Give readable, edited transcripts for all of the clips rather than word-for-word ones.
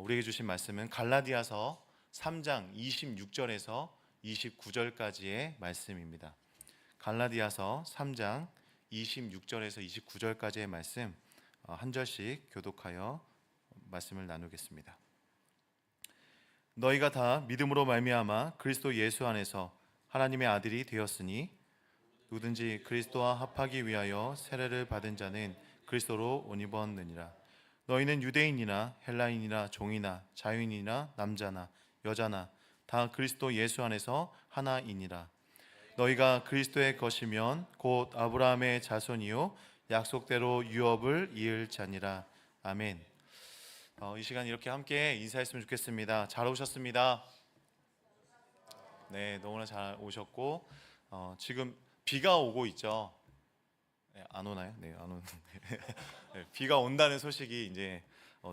우리에게 주신 말씀은 갈라디아서 3장 26절에서 29절까지의 말씀입니다. 갈라디아서 3장 26절에서 29절까지의 말씀 한 절씩 교독하여 말씀을 나누겠습니다. 너희가 다 믿음으로 말미암아 그리스도 예수 안에서 하나님의 아들이 되었으니 누구든지 그리스도와 합하기 위하여 세례를 받은 자는 그리스도로 옷 입었느니라. 너희는 유대인이나 헬라인이나 종이나 자유인이나 남자나 여자나 다 그리스도 예수 안에서 하나이니라. 너희가 그리스도의 것이면 곧 아브라함의 자손이요 약속대로 유업을 이을 자니라. 아멘. 이 시간 이렇게 함께 인사했으면 좋겠습니다. 잘 오셨습니다. 네, 너무나 잘 오셨고 지금 비가 오고 있죠. 네, 안 오나요? 네, 안 오는데 네, 비가 온다는 소식이 이제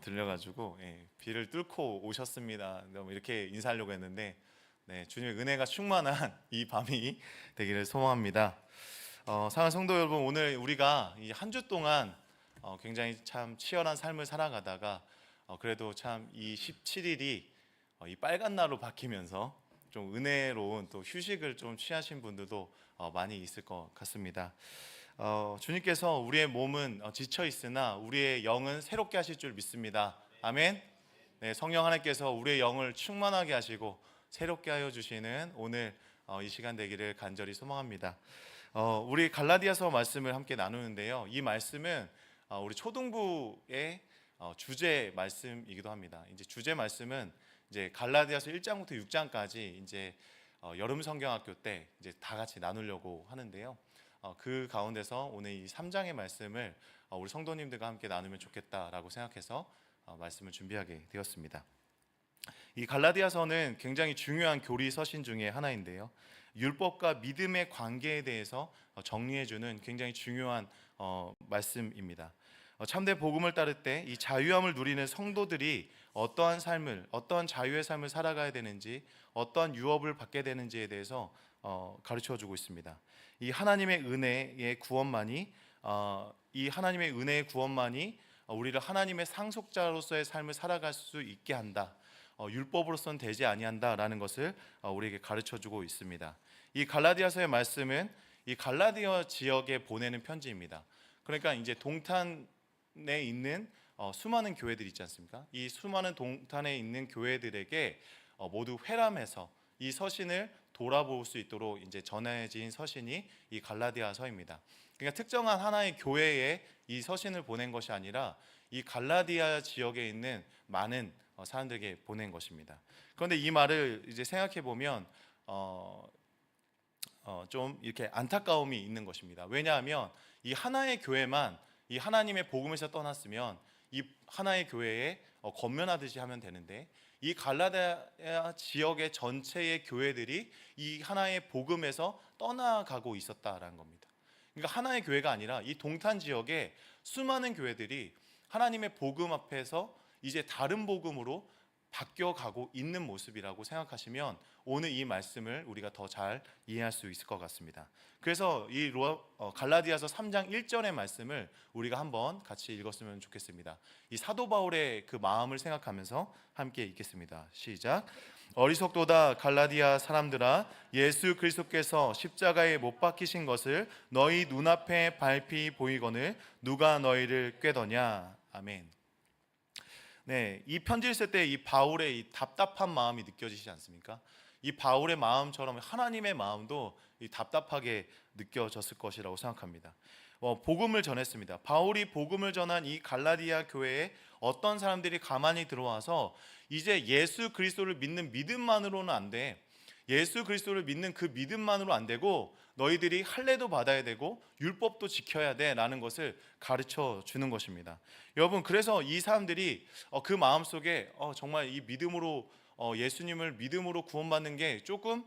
들려가지고 비를 뚫고 오셨습니다. 이렇게 인사하려고 했는데 주님의 은혜가 충만한 이 밤이 되기를 소망합니다. 사랑하는 성도 여러분, 오늘 우리가 이 한 주 동안 굉장히 참 치열한 삶을 살아가다가 그래도 참 이 17일이 이 빨간 날로 바뀌면서 좀 은혜로운 또 휴식을 좀 취하신 분들도 많이 있을 것 같습니다. 주님께서 우리의 몸은 지쳐 있으나 우리의 영은 새롭게 하실 줄 믿습니다. 아멘. 네, 성령 하나님께서 우리의 영을 충만하게 하시고 새롭게 하여 주시는 오늘 이 시간 되기를 간절히 소망합니다. 우리 갈라디아서 말씀을 함께 나누는데요. 이 말씀은 우리 초등부의 주제 말씀이기도 합니다. 이제 주제 말씀은 이제 갈라디아서 1장부터 6장까지 이제 여름 성경학교 때 이제 다 같이 나누려고 하는데요. 그 가운데서 오늘 이 3장의 말씀을 우리 성도님들과 함께 나누면 좋겠다라고 생각해서 말씀을 준비하게 되었습니다. 이 갈라디아서는 굉장히 중요한 교리 서신 중에 하나인데요. 율법과 믿음의 관계에 대해서 정리해주는 굉장히 중요한 말씀입니다. 참된 복음을 따를 때 이 자유함을 누리는 성도들이 어떠한 삶을, 어떠한 자유의 삶을 살아가야 되는지, 어떠한 유업을 받게 되는지에 대해서 가르쳐주고 있습니다. 이 하나님의 은혜의 구원만이 우리를 하나님의 상속자로서의 삶을 살아갈 수 있게 한다. 율법으로서는 되지 아니한다라는 것을 우리에게 가르쳐주고 있습니다. 이 갈라디아서의 말씀은 이 갈라디아 지역에 보내는 편지입니다. 그러니까 이제 동탄에 있는 수많은 교회들 있지 않습니까? 이 수많은 동탄에 있는 교회들에게 모두 회람해서 이 서신을 돌아볼 수 있도록 이제 전해진 서신이 이 갈라디아서입니다. 그러니까 특정한 하나의 교회에 이 서신을 보낸 것이 아니라 이 갈라디아 지역에 있는 많은 사람들에게 보낸 것입니다. 그런데 이 말을 이제 생각해 보면 좀 이렇게 안타까움이 있는 것입니다. 왜냐하면 이 하나의 교회만 이 하나님의 복음에서 떠났으면 이 하나의 교회에 권면하듯이 하면 되는데 이 갈라디아 지역의 전체의 교회들이 이 하나의 복음에서 떠나가고 있었다라는 겁니다. 그러니까 하나의 교회가 아니라 이 동탄 지역의 수많은 교회들이 하나님의 복음 앞에서 이제 다른 복음으로 바뀌어가고 있는 모습이라고 생각하시면 오늘 이 말씀을 우리가 더 잘 이해할 수 있을 것 같습니다. 그래서 이 갈라디아서 3장 1절의 말씀을 우리가 한번 같이 읽었으면 좋겠습니다. 이 사도 바울의 그 마음을 생각하면서 함께 읽겠습니다. 시작. 어리석도다 갈라디아 사람들아, 예수 그리스도께서 십자가에 못 박히신 것을 너희 눈앞에 발피 보이거늘 누가 너희를 꾀더냐. 아멘. 네, 이 편지를 쓸 때 이 바울의 이 답답한 마음이 느껴지시지 않습니까? 이 바울의 마음처럼 하나님의 마음도 이 답답하게 느껴졌을 것이라고 생각합니다. 복음을 전했습니다. 바울이 복음을 전한 이 갈라디아 교회에 어떤 사람들이 가만히 들어와서 이제 예수 그리스도를 믿는 믿음만으로는 안 돼. 예수 그리스도를 믿는 그 믿음만으로 안 되고 너희들이 할례도 받아야 되고 율법도 지켜야 돼 라는 것을 가르쳐 주는 것입니다. 여러분, 그래서 이 사람들이 그 마음속에 정말 이 믿음으로 예수님을 믿음으로 구원받는 게 조금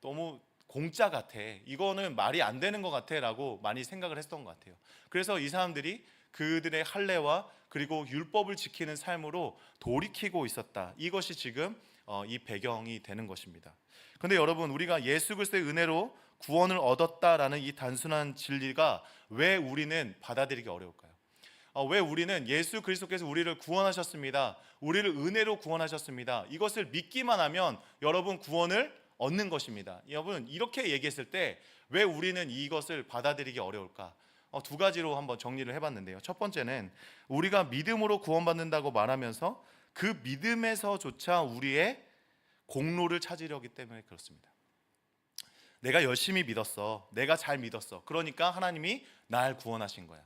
너무 공짜 같아, 이거는 말이 안 되는 것 같아 라고 많이 생각을 했던 것 같아요. 그래서 이 사람들이 그들의 할례와 그리고 율법을 지키는 삶으로 돌이키고 있었다. 이것이 지금 이 배경이 되는 것입니다. 그런데 여러분, 우리가 예수 그리스도의 은혜로 구원을 얻었다라는 이 단순한 진리가 왜 우리는 받아들이기 어려울까요? 왜 우리는 예수 그리스도께서 우리를 구원하셨습니다. 우리를 은혜로 구원하셨습니다. 이것을 믿기만 하면 여러분 구원을 얻는 것입니다. 여러분 이렇게 얘기했을 때 왜 우리는 이것을 받아들이기 어려울까? 두 가지로 한번 정리를 해봤는데요. 첫 번째는 우리가 믿음으로 구원받는다고 말하면서 그 믿음에서조차 우리의 공로를 찾으려기 때문에 그렇습니다. 내가 열심히 믿었어. 내가 잘 믿었어. 그러니까 하나님이 날 구원하신 거야.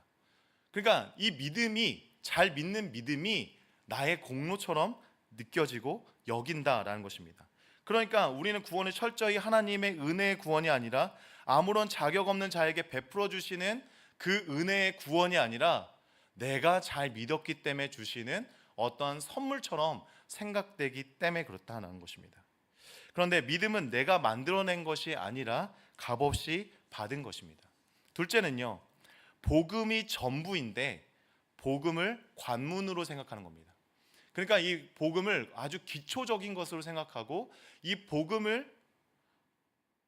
그러니까 이 믿음이, 잘 믿는 믿음이 나의 공로처럼 느껴지고 여긴다라는 것입니다. 그러니까 우리는 구원을 철저히 하나님의 은혜의 구원이 아니라 아무런 자격 없는 자에게 베풀어 주시는 그 은혜의 구원이 아니라 내가 잘 믿었기 때문에 주시는 어떤 선물처럼 생각되기 때문에 그렇다는 것입니다. 그런데 믿음은 내가 만들어낸 것이 아니라 값없이 받은 것입니다. 둘째는요, 복음이 전부인데 복음을 관문으로 생각하는 겁니다. 그러니까 이 복음을 아주 기초적인 것으로 생각하고 이 복음을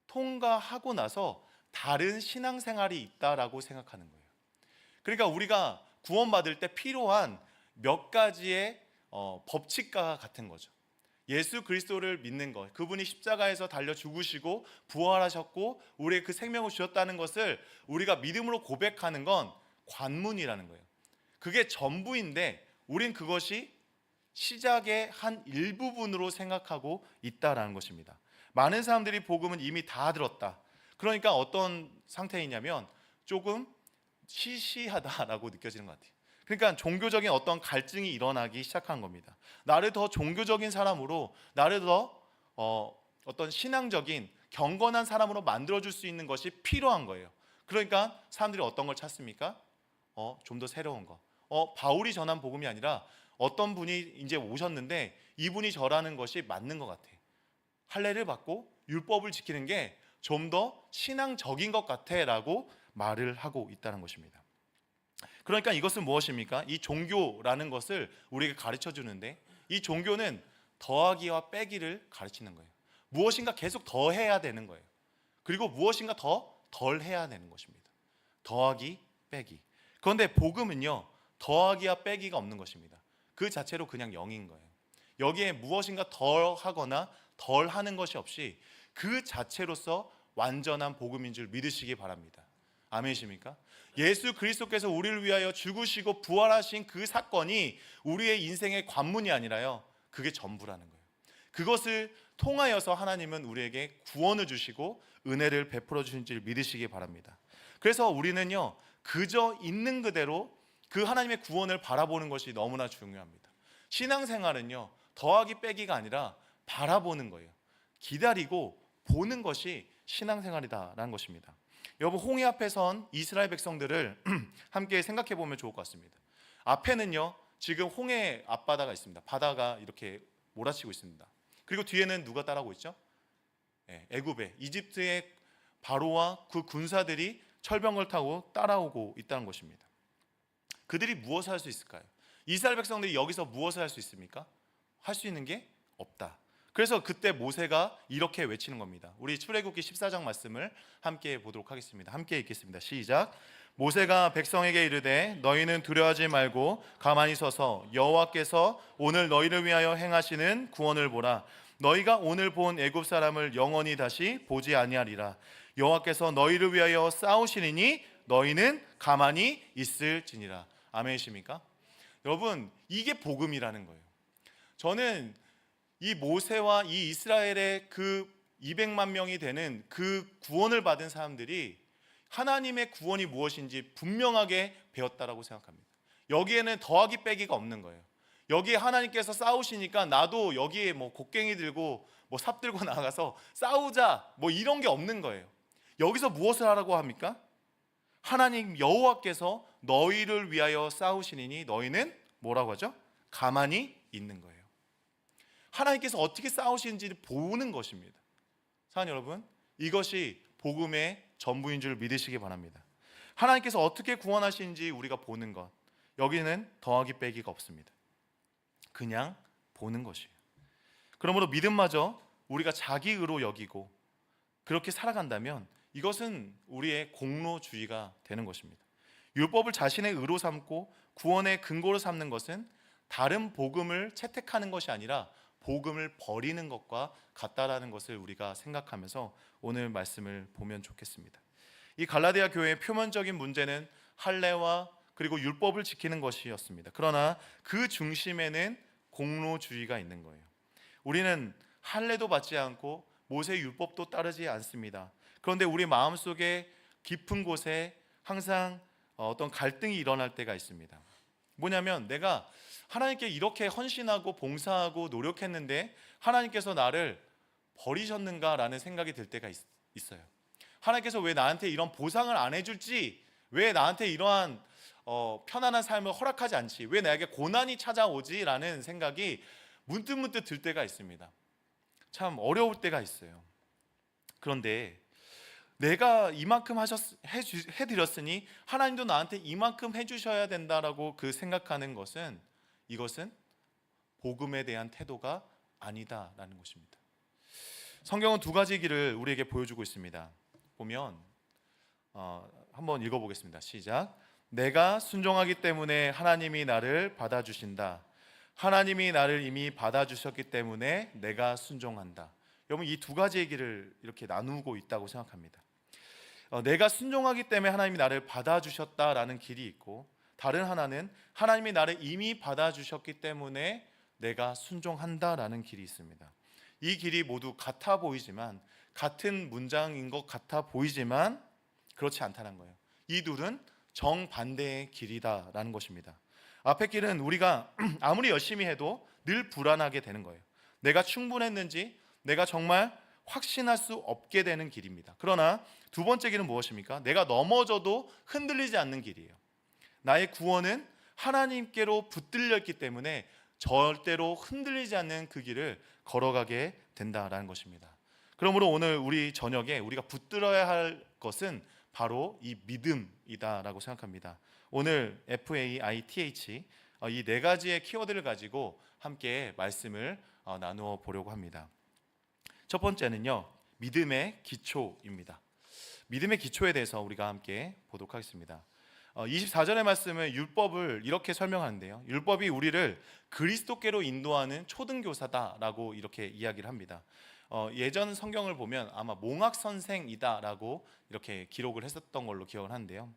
통과하고 나서 다른 신앙생활이 있다라고 생각하는 거예요. 그러니까 우리가 구원받을 때 필요한 몇 가지의 법칙과 같은 거죠. 예수 그리스도를 믿는 것, 그분이 십자가에서 달려 죽으시고 부활하셨고 우리의 그 생명을 주셨다는 것을 우리가 믿음으로 고백하는 건 관문이라는 거예요. 그게 전부인데 우린 그것이 시작의 한 일부분으로 생각하고 있다라는 것입니다. 많은 사람들이 복음은 이미 다 들었다. 그러니까 어떤 상태이냐면 조금 시시하다라고 느껴지는 것 같아요. 그러니까 종교적인 어떤 갈증이 일어나기 시작한 겁니다. 나를 더 종교적인 사람으로, 나를 더 어떤 신앙적인 경건한 사람으로 만들어줄 수 있는 것이 필요한 거예요. 그러니까 사람들이 어떤 걸 찾습니까? 좀 더 새로운 거. 바울이 전한 복음이 아니라 어떤 분이 이제 오셨는데 이분이 전하는 것이 맞는 것 같아. 할례를 받고 율법을 지키는 게 좀 더 신앙적인 것 같아라고 말을 하고 있다는 것입니다. 그러니까 이것은 무엇입니까? 이 종교라는 것을 우리에게 가르쳐 주는데 이 종교는 더하기와 빼기를 가르치는 거예요. 무엇인가 계속 더 해야 되는 거예요. 그리고 무엇인가 더 덜 해야 되는 것입니다. 더하기, 빼기. 그런데 복음은요, 더하기와 빼기가 없는 것입니다. 그 자체로 그냥 0인 거예요. 여기에 무엇인가 덜 하거나 덜 하는 것이 없이 그 자체로서 완전한 복음인 줄 믿으시기 바랍니다. 아멘이십니까? 예수 그리스도께서 우리를 위하여 죽으시고 부활하신 그 사건이 우리의 인생의 관문이 아니라요, 그게 전부라는 거예요. 그것을 통하여서 하나님은 우리에게 구원을 주시고 은혜를 베풀어 주신 줄 믿으시기 바랍니다. 그래서 우리는요, 그저 있는 그대로 그 하나님의 구원을 바라보는 것이 너무나 중요합니다. 신앙생활은요, 더하기 빼기가 아니라 바라보는 거예요. 기다리고 보는 것이 신앙생활이다라는 것입니다. 여러분, 홍해 앞에 선 이스라엘 백성들을 함께 생각해 보면 좋을 것 같습니다. 앞에는요, 지금 홍해 앞바다가 있습니다. 바다가 이렇게 몰아치고 있습니다. 그리고 뒤에는 누가 따라오고 있죠? 애굽의 이집트의 바로와 그 군사들이 철병을 타고 따라오고 있다는 것입니다. 그들이 무엇을 할 수 있을까요? 이스라엘 백성들이 여기서 무엇을 할 수 있습니까? 할 수 있는 게 없다. 그래서 그때 모세가 이렇게 외치는 겁니다. 우리 출애굽기 14장 말씀을 함께 보도록 하겠습니다. 함께 읽겠습니다. 시작. 모세가 백성에게 이르되 너희는 두려워하지 말고 가만히 서서 여호와께서 오늘 너희를 위하여 행하시는 구원을 보라. 너희가 오늘 본 애굽 사람을 영원히 다시 보지 아니하리라. 여호와께서 너희를 위하여 싸우시리니 너희는 가만히 있을지니라. 아멘이십니까? 여러분, 이게 복음이라는 거예요. 저는 이 모세와 이 이스라엘의 그 200만 명이 되는 그 구원을 받은 사람들이 하나님의 구원이 무엇인지 분명하게 배웠다라고 생각합니다. 여기에는 더하기 빼기가 없는 거예요. 여기에 하나님께서 싸우시니까 나도 여기에 뭐 곡괭이 들고 뭐 삽 들고 나가서 싸우자 뭐 이런 게 없는 거예요. 여기서 무엇을 하라고 합니까? 하나님 여호와께서 너희를 위하여 싸우시니 너희는 뭐라고 하죠? 가만히 있는 거예요. 하나님께서 어떻게 싸우시는지를 보는 것입니다. 사랑하는 여러분, 이것이 복음의 전부인 줄 믿으시기 바랍니다. 하나님께서 어떻게 구원하시는지 우리가 보는 것, 여기는 더하기 빼기가 없습니다. 그냥 보는 것이에요. 그러므로 믿음마저 우리가 자기 의로 여기고 그렇게 살아간다면 이것은 우리의 공로주의가 되는 것입니다. 율법을 자신의 의로 삼고 구원의 근거로 삼는 것은 다른 복음을 채택하는 것이 아니라 복음을 버리는 것과 같다라는 것을 우리가 생각하면서 오늘 말씀을 보면 좋겠습니다. 이 갈라디아 교회의 표면적인 문제는 할례와 그리고 율법을 지키는 것이었습니다. 그러나 그 중심에는 공로주의가 있는 거예요. 우리는 할례도 받지 않고 모세 율법도 따르지 않습니다. 그런데 우리 마음속에 깊은 곳에 항상 어떤 갈등이 일어날 때가 있습니다. 뭐냐면 내가 하나님께 이렇게 헌신하고 봉사하고 노력했는데 하나님께서 나를 버리셨는가라는 생각이 들 때가 있어요. 하나님께서 왜 나한테 이런 보상을 안 해줄지, 왜 나한테 이러한 편안한 삶을 허락하지 않지, 왜 나에게 고난이 찾아오지? 라는 생각이 문득문득 들 때가 있습니다. 참 어려울 때가 있어요. 그런데 내가 이만큼 해드렸으니 하나님도 나한테 이만큼 해주셔야 된다라고 생각하는 것은, 이것은 복음에 대한 태도가 아니다라는 것입니다. 성경은 두 가지 길을 우리에게 보여주고 있습니다. 보면 한번 읽어보겠습니다. 시작. 내가 순종하기 때문에 하나님이 나를 받아주신다. 하나님이 나를 이미 받아주셨기 때문에 내가 순종한다. 여러분, 이 두 가지의 길을 이렇게 나누고 있다고 생각합니다. 내가 순종하기 때문에 하나님이 나를 받아주셨다라는 길이 있고, 다른 하나는 하나님이 나를 이미 받아주셨기 때문에 내가 순종한다라는 길이 있습니다. 이 길이 모두 같아 보이지만, 같은 문장인 것 같아 보이지만 그렇지 않다는 거예요. 이 둘은 정반대의 길이다라는 것입니다. 앞의 길은 우리가 아무리 열심히 해도 늘 불안하게 되는 거예요. 내가 충분했는지 내가 정말 확신할 수 없게 되는 길입니다. 그러나 두 번째 길은 무엇입니까? 내가 넘어져도 흔들리지 않는 길이에요. 나의 구원은 하나님께로 붙들려 있기 때문에 절대로 흔들리지 않는 그 길을 걸어가게 된다라는 것입니다. 그러므로 오늘 우리 저녁에 우리가 붙들어야 할 것은 바로 이 믿음이다라고 생각합니다. 오늘 FAITH 이 네 가지의 키워드를 가지고 함께 말씀을 나누어 보려고 합니다. 첫 번째는요, 믿음의 기초입니다. 믿음의 기초에 대해서 우리가 함께 보도록 하겠습니다. 24절의 말씀은 율법을 이렇게 설명하는데요, 율법이 우리를 그리스도께로 인도하는 초등교사다라고 이렇게 이야기를 합니다. 예전 성경을 보면 아마 몽학 선생이다라고 이렇게 기록을 했었던 걸로 기억을 하는데요,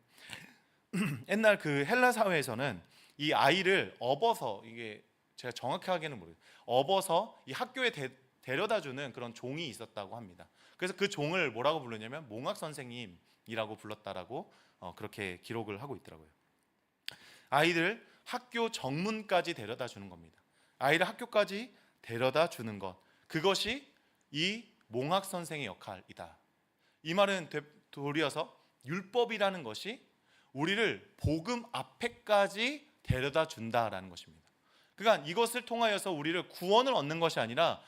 옛날 그 헬라 사회에서는 이 아이를 업어서, 이게 제가 정확하게는 모르겠어요, 업어서 이 학교에 데려다주는 그런 종이 있었다고 합니다. 그래서 그 종을 뭐라고 부르냐면 몽학 선생님이라고 불렀다라고 그렇게 기록을 하고 있더라고요. 아이들 학교 정문까지 데려다 주는 겁니다. 아이를 학교까지 데려다 주는 것, 그것이 이 몽학 선생의 역할이다. 이 말은 도리어서 율법이라는 것이 우리를 복음 앞에까지 데려다 준다라는 것입니다. 그러니까 이것을 통하여서 우리를 구원을 얻는 것이 아니라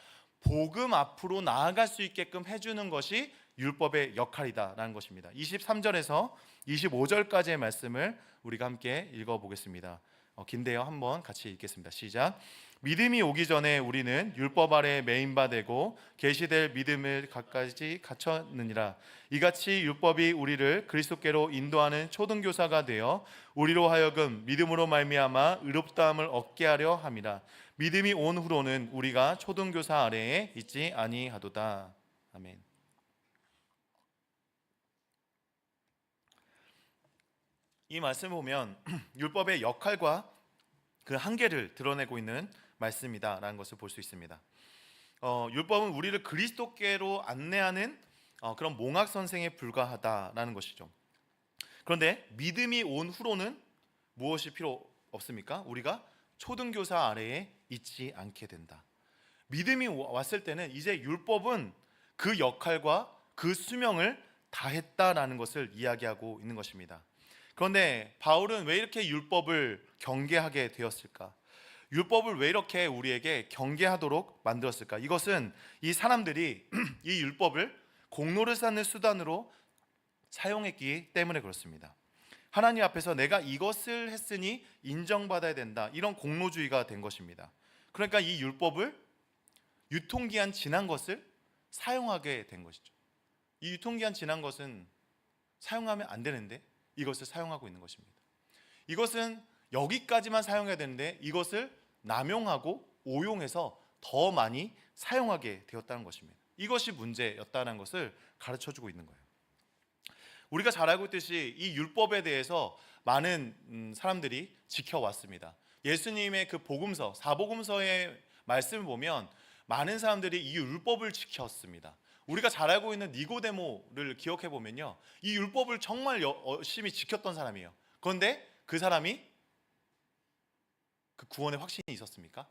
복음 앞으로 나아갈 수 있게끔 해주는 것이 율법의 역할이다라는 것입니다. 23절에서 25절까지의 말씀을 우리가 함께 읽어보겠습니다. 긴데요, 한번 같이 읽겠습니다. 시작. 믿음이 오기 전에 우리는 율법 아래 매인바 되고 계시될 믿음을 갖까지 갖췄느니라. 이같이 율법이 우리를 그리스도께로 인도하는 초등교사가 되어 우리로 하여금 믿음으로 말미암아 의롭다함을 얻게 하려 함이라. 믿음이 온 후로는 우리가 초등교사 아래에 있지 아니하도다. 아멘. 이 말씀을 보면 율법의 역할과 그 한계를 드러내고 있는 말씀이다라는 것을 볼 수 있습니다. 율법은 우리를 그리스도께로 안내하는 그런 몽학 선생에 불과하다라는 것이죠. 그런데 믿음이 온 후로는 무엇이 필요 없습니까? 우리가 초등교사 아래에 있지 않게 된다. 믿음이 왔을 때는 이제 율법은 그 역할과 그 수명을 다했다라는 것을 이야기하고 있는 것입니다. 그런데 바울은 왜 이렇게 율법을 경계하게 되었을까? 율법을 왜 이렇게 우리에게 경계하도록 만들었을까? 이것은 이 사람들이 이 율법을 공로를 쌓는 수단으로 사용했기 때문에 그렇습니다. 하나님 앞에서 내가 이것을 했으니 인정받아야 된다, 이런 공로주의가 된 것입니다. 그러니까 이 율법을 유통기한 지난 것을 사용하게 된 것이죠. 이 유통기한 지난 것은 사용하면 안 되는데 이것을 사용하고 있는 것입니다. 이것은 여기까지만 사용해야 되는데 이것을 남용하고 오용해서 더 많이 사용하게 되었다는 것입니다. 이것이 문제였다는 것을 가르쳐주고 있는 거예요. 우리가 잘 알고 있듯이 이 율법에 대해서 많은 사람들이 지켜왔습니다. 예수님의 그 복음서, 사복음서의 말씀을 보면 많은 사람들이 이 율법을 지켰습니다. 우리가 잘 알고 있는 니고데모를 기억해 보면요, 이 율법을 정말 열심히 지켰던 사람이에요. 그런데 그 사람이 그 구원의 확신이 있었습니까?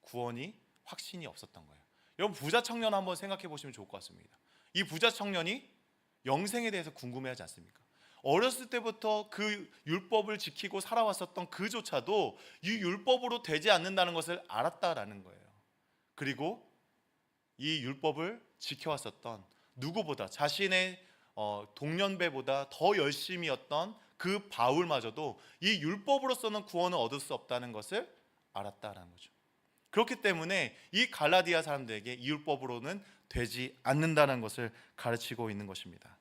구원이 확신이 없었던 거예요. 여러분, 부자 청년 한번 생각해 보시면 좋을 것 같습니다. 이 부자 청년이 영생에 대해서 궁금해하지 않습니까? 어렸을 때부터 그 율법을 지키고 살아왔었던 그조차도 이 율법으로 되지 않는다는 것을 알았다라는 거예요. 그리고 이 율법을 지켜왔었던 누구보다 자신의 동년배보다 더 열심이었던 그 바울마저도 이 율법으로서는 구원을 얻을 수 없다는 것을 알았다라는 거죠. 그렇기 때문에 이 갈라디아 사람들에게 이 율법으로는 되지 않는다는 것을 가르치고 있는 것입니다.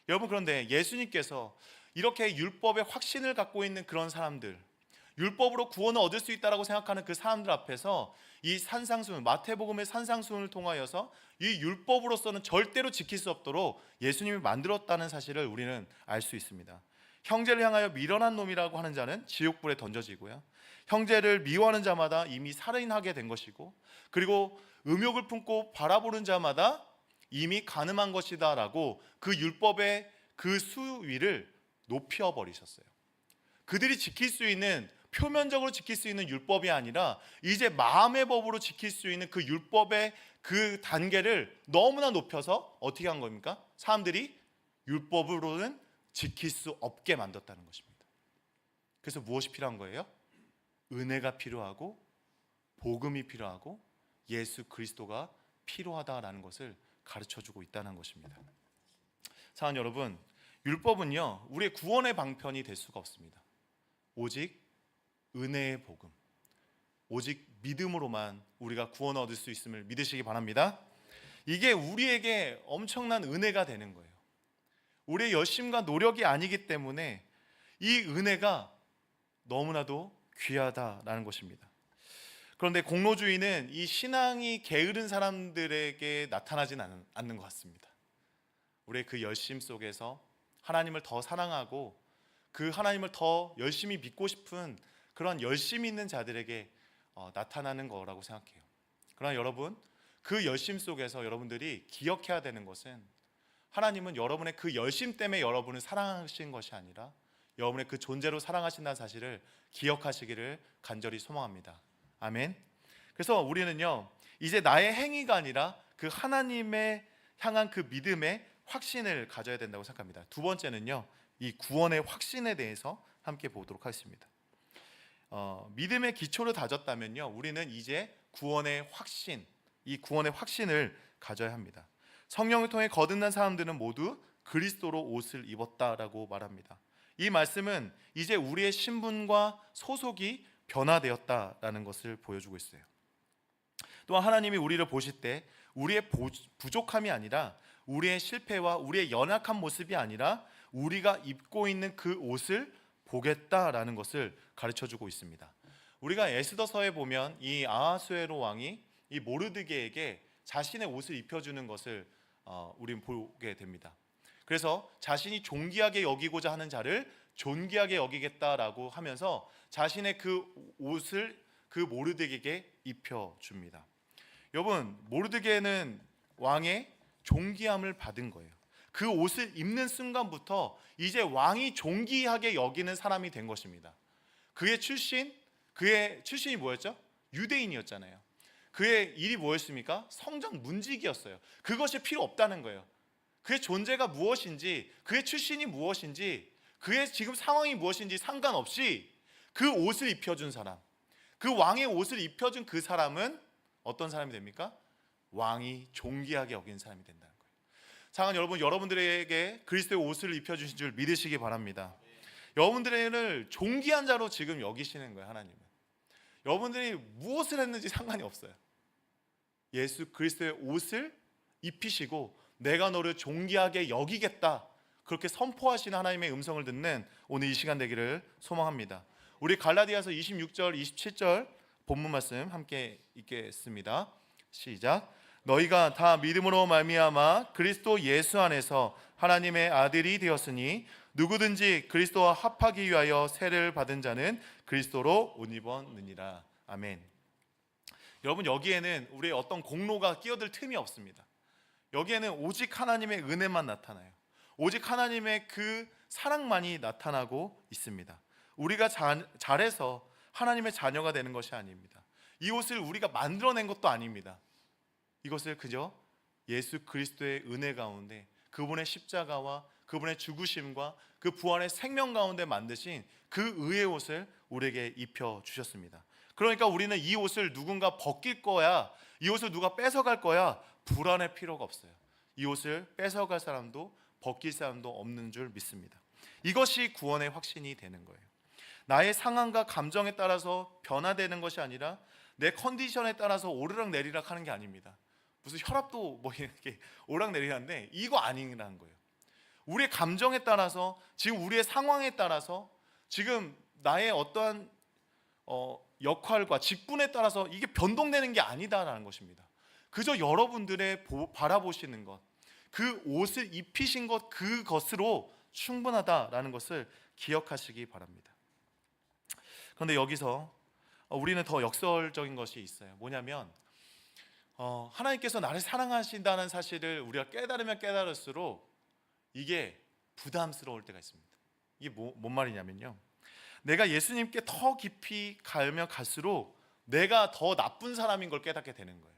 여러분, 그런데 예수님께서 이렇게 율법의 확신을 갖고 있는 그런 사람들, 율법으로 구원을 얻을 수 있다라고 생각하는 그 사람들 앞에서 이 산상수훈, 마태복음의 산상수훈을 통하여서 이 율법으로서는 절대로 지킬 수 없도록 예수님이 만들었다는 사실을 우리는 알 수 있습니다. 형제를 향하여 미련한 놈이라고 하는 자는 지옥불에 던져지고요, 형제를 미워하는 자마다 이미 살인하게 된 것이고, 그리고 음욕을 품고 바라보는 자마다 이미 간음한 것이다 라고 그 율법의 그 수위를 높여버리셨어요. 그들이 지킬 수 있는, 표면적으로 지킬 수 있는 율법이 아니라 이제 마음의 법으로 지킬 수 있는 그 율법의 그 단계를 너무나 높여서 어떻게 한 겁니까? 사람들이 율법으로는 지킬 수 없게 만들었다는 것입니다. 그래서 무엇이 필요한 거예요? 은혜가 필요하고 복음이 필요하고 예수 그리스도가 필요하다라는 것을 가르쳐주고 있다는 것입니다. 사랑하는 여러분, 율법은요, 우리의 구원의 방편이 될 수가 없습니다. 오직 은혜의 복음, 오직 믿음으로만 우리가 구원을 얻을 수 있음을 믿으시기 바랍니다. 이게 우리에게 엄청난 은혜가 되는 거예요. 우리의 열심과 노력이 아니기 때문에 이 은혜가 너무나도 귀하다라는 것입니다. 그런데 공로주의는 이 신앙이 게으른 사람들에게 나타나지는 않는 것 같습니다. 우리의 그 열심 속에서 하나님을 더 사랑하고 그 하나님을 더 열심히 믿고 싶은 그런 열심이 있는 자들에게 나타나는 거라고 생각해요. 그러나 여러분, 그 열심 속에서 여러분들이 기억해야 되는 것은 하나님은 여러분의 그 열심 때문에 여러분을 사랑하신 것이 아니라 여러분의 그 존재로 사랑하신다는 사실을 기억하시기를 간절히 소망합니다. 아멘. 그래서 우리는요, 이제 나의 행위가 아니라 그 하나님의 향한 그 믿음의 확신을 가져야 된다고 생각합니다. 두 번째는요, 이 구원의 확신에 대해서 함께 보도록 하겠습니다. 믿음의 기초를 다졌다면요, 우리는 이제 구원의 확신, 이 구원의 확신을 가져야 합니다. 성령을 통해 거듭난 사람들은 모두 그리스도로 옷을 입었다라고 말합니다. 이 말씀은 이제 우리의 신분과 소속이 변화되었다라는 것을 보여주고 있어요. 또한 하나님이 우리를 보실 때 우리의 부족함이 아니라, 우리의 실패와 우리의 연약한 모습이 아니라 우리가 입고 있는 그 옷을 보겠다라는 것을 가르쳐주고 있습니다. 우리가 에스더서에 보면 이 아하수에로 왕이 이 모르드게에게 자신의 옷을 입혀주는 것을 우리는 보게 됩니다. 그래서 자신이 존귀하게 여기고자 하는 자를 존귀하게 여기겠다라고 하면서 자신의 그 옷을 그 모르드게에게 입혀줍니다. 여러분, 모르드게는 왕의 존귀함을 받은 거예요. 그 옷을 입는 순간부터 이제 왕이 존귀하게 여기는 사람이 된 것입니다. 그의 출신이 뭐였죠? 유대인이었잖아요. 그의 일이 뭐였습니까? 성전 문지기였어요. 그것이 필요 없다는 거예요. 그의 존재가 무엇인지, 그의 출신이 무엇인지, 그의 지금 상황이 무엇인지 상관없이 그 옷을 입혀준 사람, 그 왕의 옷을 입혀준 그 사람은 어떤 사람이 됩니까? 왕이 존귀하게 여긴 사람이 된다는 거예요. 사랑하는 여러분, 여러분들에게 그리스도의 옷을 입혀주신 줄 믿으시기 바랍니다. 여러분들을 존귀한 자로 지금 여기시는 거예요. 하나님은 여러분들이 무엇을 했는지 상관이 없어요. 예수 그리스도의 옷을 입히시고 내가 너를 존귀하게 여기겠다, 그렇게 선포하시는 하나님의 음성을 듣는 오늘 이 시간 되기를 소망합니다. 우리 갈라디아서 26절 27절 본문 말씀 함께 읽겠습니다. 시작. 너희가 다 믿음으로 말미암아 그리스도 예수 안에서 하나님의 아들이 되었으니 누구든지 그리스도와 합하기 위하여 세례를 받은 자는 그리스도로 옷 입었느니라. 아멘. 여러분, 여기에는 우리의 어떤 공로가 끼어들 틈이 없습니다. 여기에는 오직 하나님의 은혜만 나타나요. 오직 하나님의 그 사랑만이 나타나고 있습니다. 우리가 잘해서 하나님의 자녀가 되는 것이 아닙니다. 이 옷을 우리가 만들어낸 것도 아닙니다. 이것을 그저 예수 그리스도의 은혜 가운데 그분의 십자가와 그분의 죽으심과 그 부활의 생명 가운데 만드신 그 의의 옷을 우리에게 입혀 주셨습니다. 그러니까 우리는 이 옷을 누군가 벗길 거야, 이 옷을 누가 뺏어갈 거야 불안할 필요가 없어요. 이 옷을 뺏어갈 사람도 벗길 사람도 없는 줄 믿습니다. 이것이 구원의 확신이 되는 거예요. 나의 상황과 감정에 따라서 변화되는 것이 아니라 내 컨디션에 따라서 오르락 내리락 하는 게 아닙니다. 무슨 혈압도 뭐 이렇게 오락내리락인데 이거 아니라는 거예요. 우리의 감정에 따라서, 지금 우리의 상황에 따라서, 지금 나의 어떠한 역할과 직분에 따라서 이게 변동되는 게 아니다라는 것입니다. 그저 여러분들의 바라보시는 것, 그 옷을 입히신 것, 그것으로 충분하다라는 것을 기억하시기 바랍니다. 그런데 여기서 우리는 더 역설적인 것이 있어요. 뭐냐면 하나님께서 나를 사랑하신다는 사실을 우리가 깨달으면 깨달을수록 이게 부담스러울 때가 있습니다. 이게 뭔 말이냐면요, 내가 예수님께 더 깊이 가면 갈수록 내가 더 나쁜 사람인 걸 깨닫게 되는 거예요.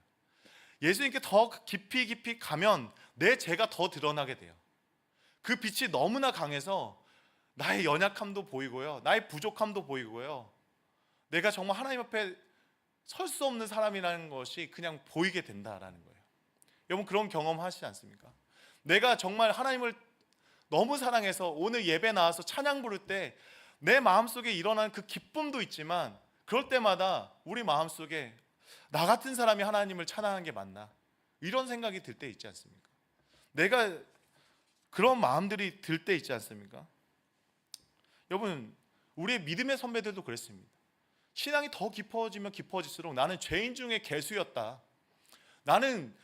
예수님께 더 깊이 가면 내 죄가 더 드러나게 돼요. 그 빛이 너무나 강해서 나의 연약함도 보이고요, 나의 부족함도 보이고요, 내가 정말 하나님 앞에 설 수 없는 사람이라는 것이 그냥 보이게 된다라는 거예요. 여러분, 그런 경험 하시지 않습니까? 내가 정말 하나님을 너무 사랑해서 오늘 예배 나와서 찬양 부를 때 내 마음속에 일어나는 그 기쁨도 있지만, 그럴 때마다 우리 마음속에 나 같은 사람이 하나님을 찬양하는 게 맞나, 이런 생각이 들 때 있지 않습니까? 내가 그런 마음들이 들 때 있지 않습니까? 여러분, 우리의 믿음의 선배들도 그랬습니다. 신앙이 더 깊어지면 깊어질수록 나는 죄인 중에 개수였다, 나는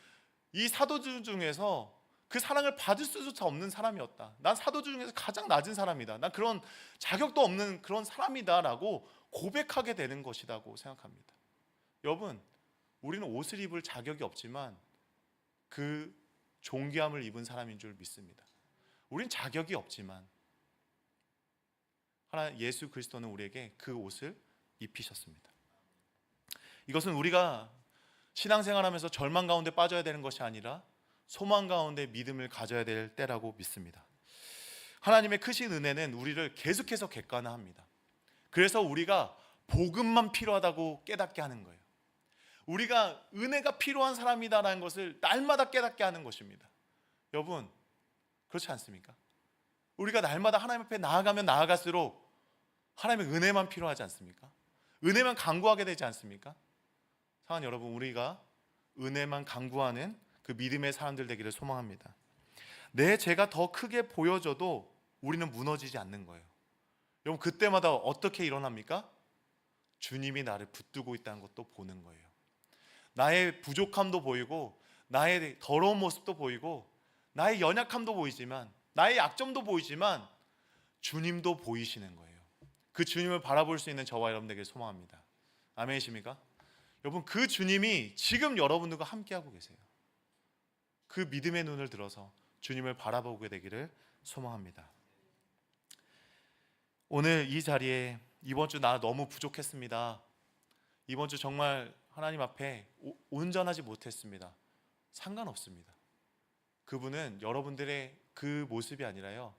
이 사도들 중에서 그 사랑을 받을 수조차 없는 사람이었다, 난 사도들 중에서 가장 낮은 사람이다, 난 그런 자격도 없는 그런 사람이다 라고 고백하게 되는 것이라고 생각합니다. 여러분, 우리는 옷을 입을 자격이 없지만 그 존귀함을 입은 사람인 줄 믿습니다. 우린 자격이 없지만 예수 그리스도는 우리에게 그 옷을 입히셨습니다. 이것은 우리가 신앙생활하면서 절망 가운데 빠져야 되는 것이 아니라 소망 가운데 믿음을 가져야 될 때라고 믿습니다. 하나님의 크신 은혜는 우리를 계속해서 객관화합니다. 그래서 우리가 복음만 필요하다고 깨닫게 하는 거예요. 우리가 은혜가 필요한 사람이다라는 것을 날마다 깨닫게 하는 것입니다. 여러분, 그렇지 않습니까? 우리가 날마다 하나님 앞에 나아가면 나아갈수록 하나님의 은혜만 필요하지 않습니까? 은혜만 간구하게 되지 않습니까? 사랑하는 여러분, 우리가 은혜만 간구하는 그 믿음의 사람들 되기를 소망합니다. 내 죄가 더 크게 보여져도 우리는 무너지지 않는 거예요. 여러분, 그때마다 어떻게 일어납니까? 주님이 나를 붙들고 있다는 것도 보는 거예요. 나의 부족함도 보이고, 나의 더러운 모습도 보이고, 나의 연약함도 보이지만, 나의 약점도 보이지만 주님도 보이시는 거예요. 그 주님을 바라볼 수 있는 저와 여러분에게 소망합니다. 아멘이십니까? 여러분, 그 주님이 지금 여러분들과 함께하고 계세요. 그 믿음의 눈을 들어서 주님을 바라보게 되기를 소망합니다. 오늘 이 자리에 이번 주 나 너무 부족했습니다, 이번 주 정말 하나님 앞에 온전하지 못했습니다, 상관없습니다. 그분은 여러분들의 그 모습이 아니라요,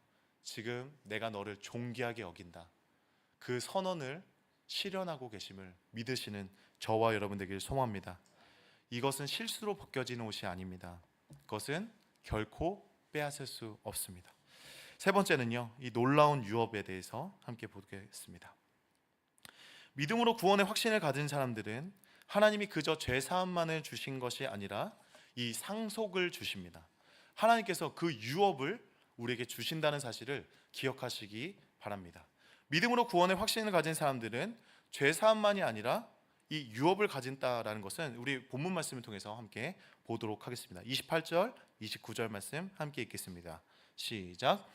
지금 내가 너를 존귀하게 여긴다, 그 선언을 실현하고 계심을 믿으시는 저와 여러분 되기를 소망합니다. 이것은 실수로 벗겨지는 옷이 아닙니다. 그것은 결코 빼앗을 수 없습니다. 세 번째는요, 이 놀라운 유업에 대해서 함께 보겠습니다. 믿음으로 구원의 확신을 가진 사람들은 하나님이 그저 죄사함만을 주신 것이 아니라 이 상속을 주십니다. 하나님께서 그 유업을 우리에게 주신다는 사실을 기억하시기 바랍니다. 믿음으로 구원의 확신을 가진 사람들은 죄 사함만이 아니라 이 유업을 가진다라는 것은 우리 본문 말씀을 통해서 함께 보도록 하겠습니다. 28절, 29절 말씀 함께 읽겠습니다. 시작.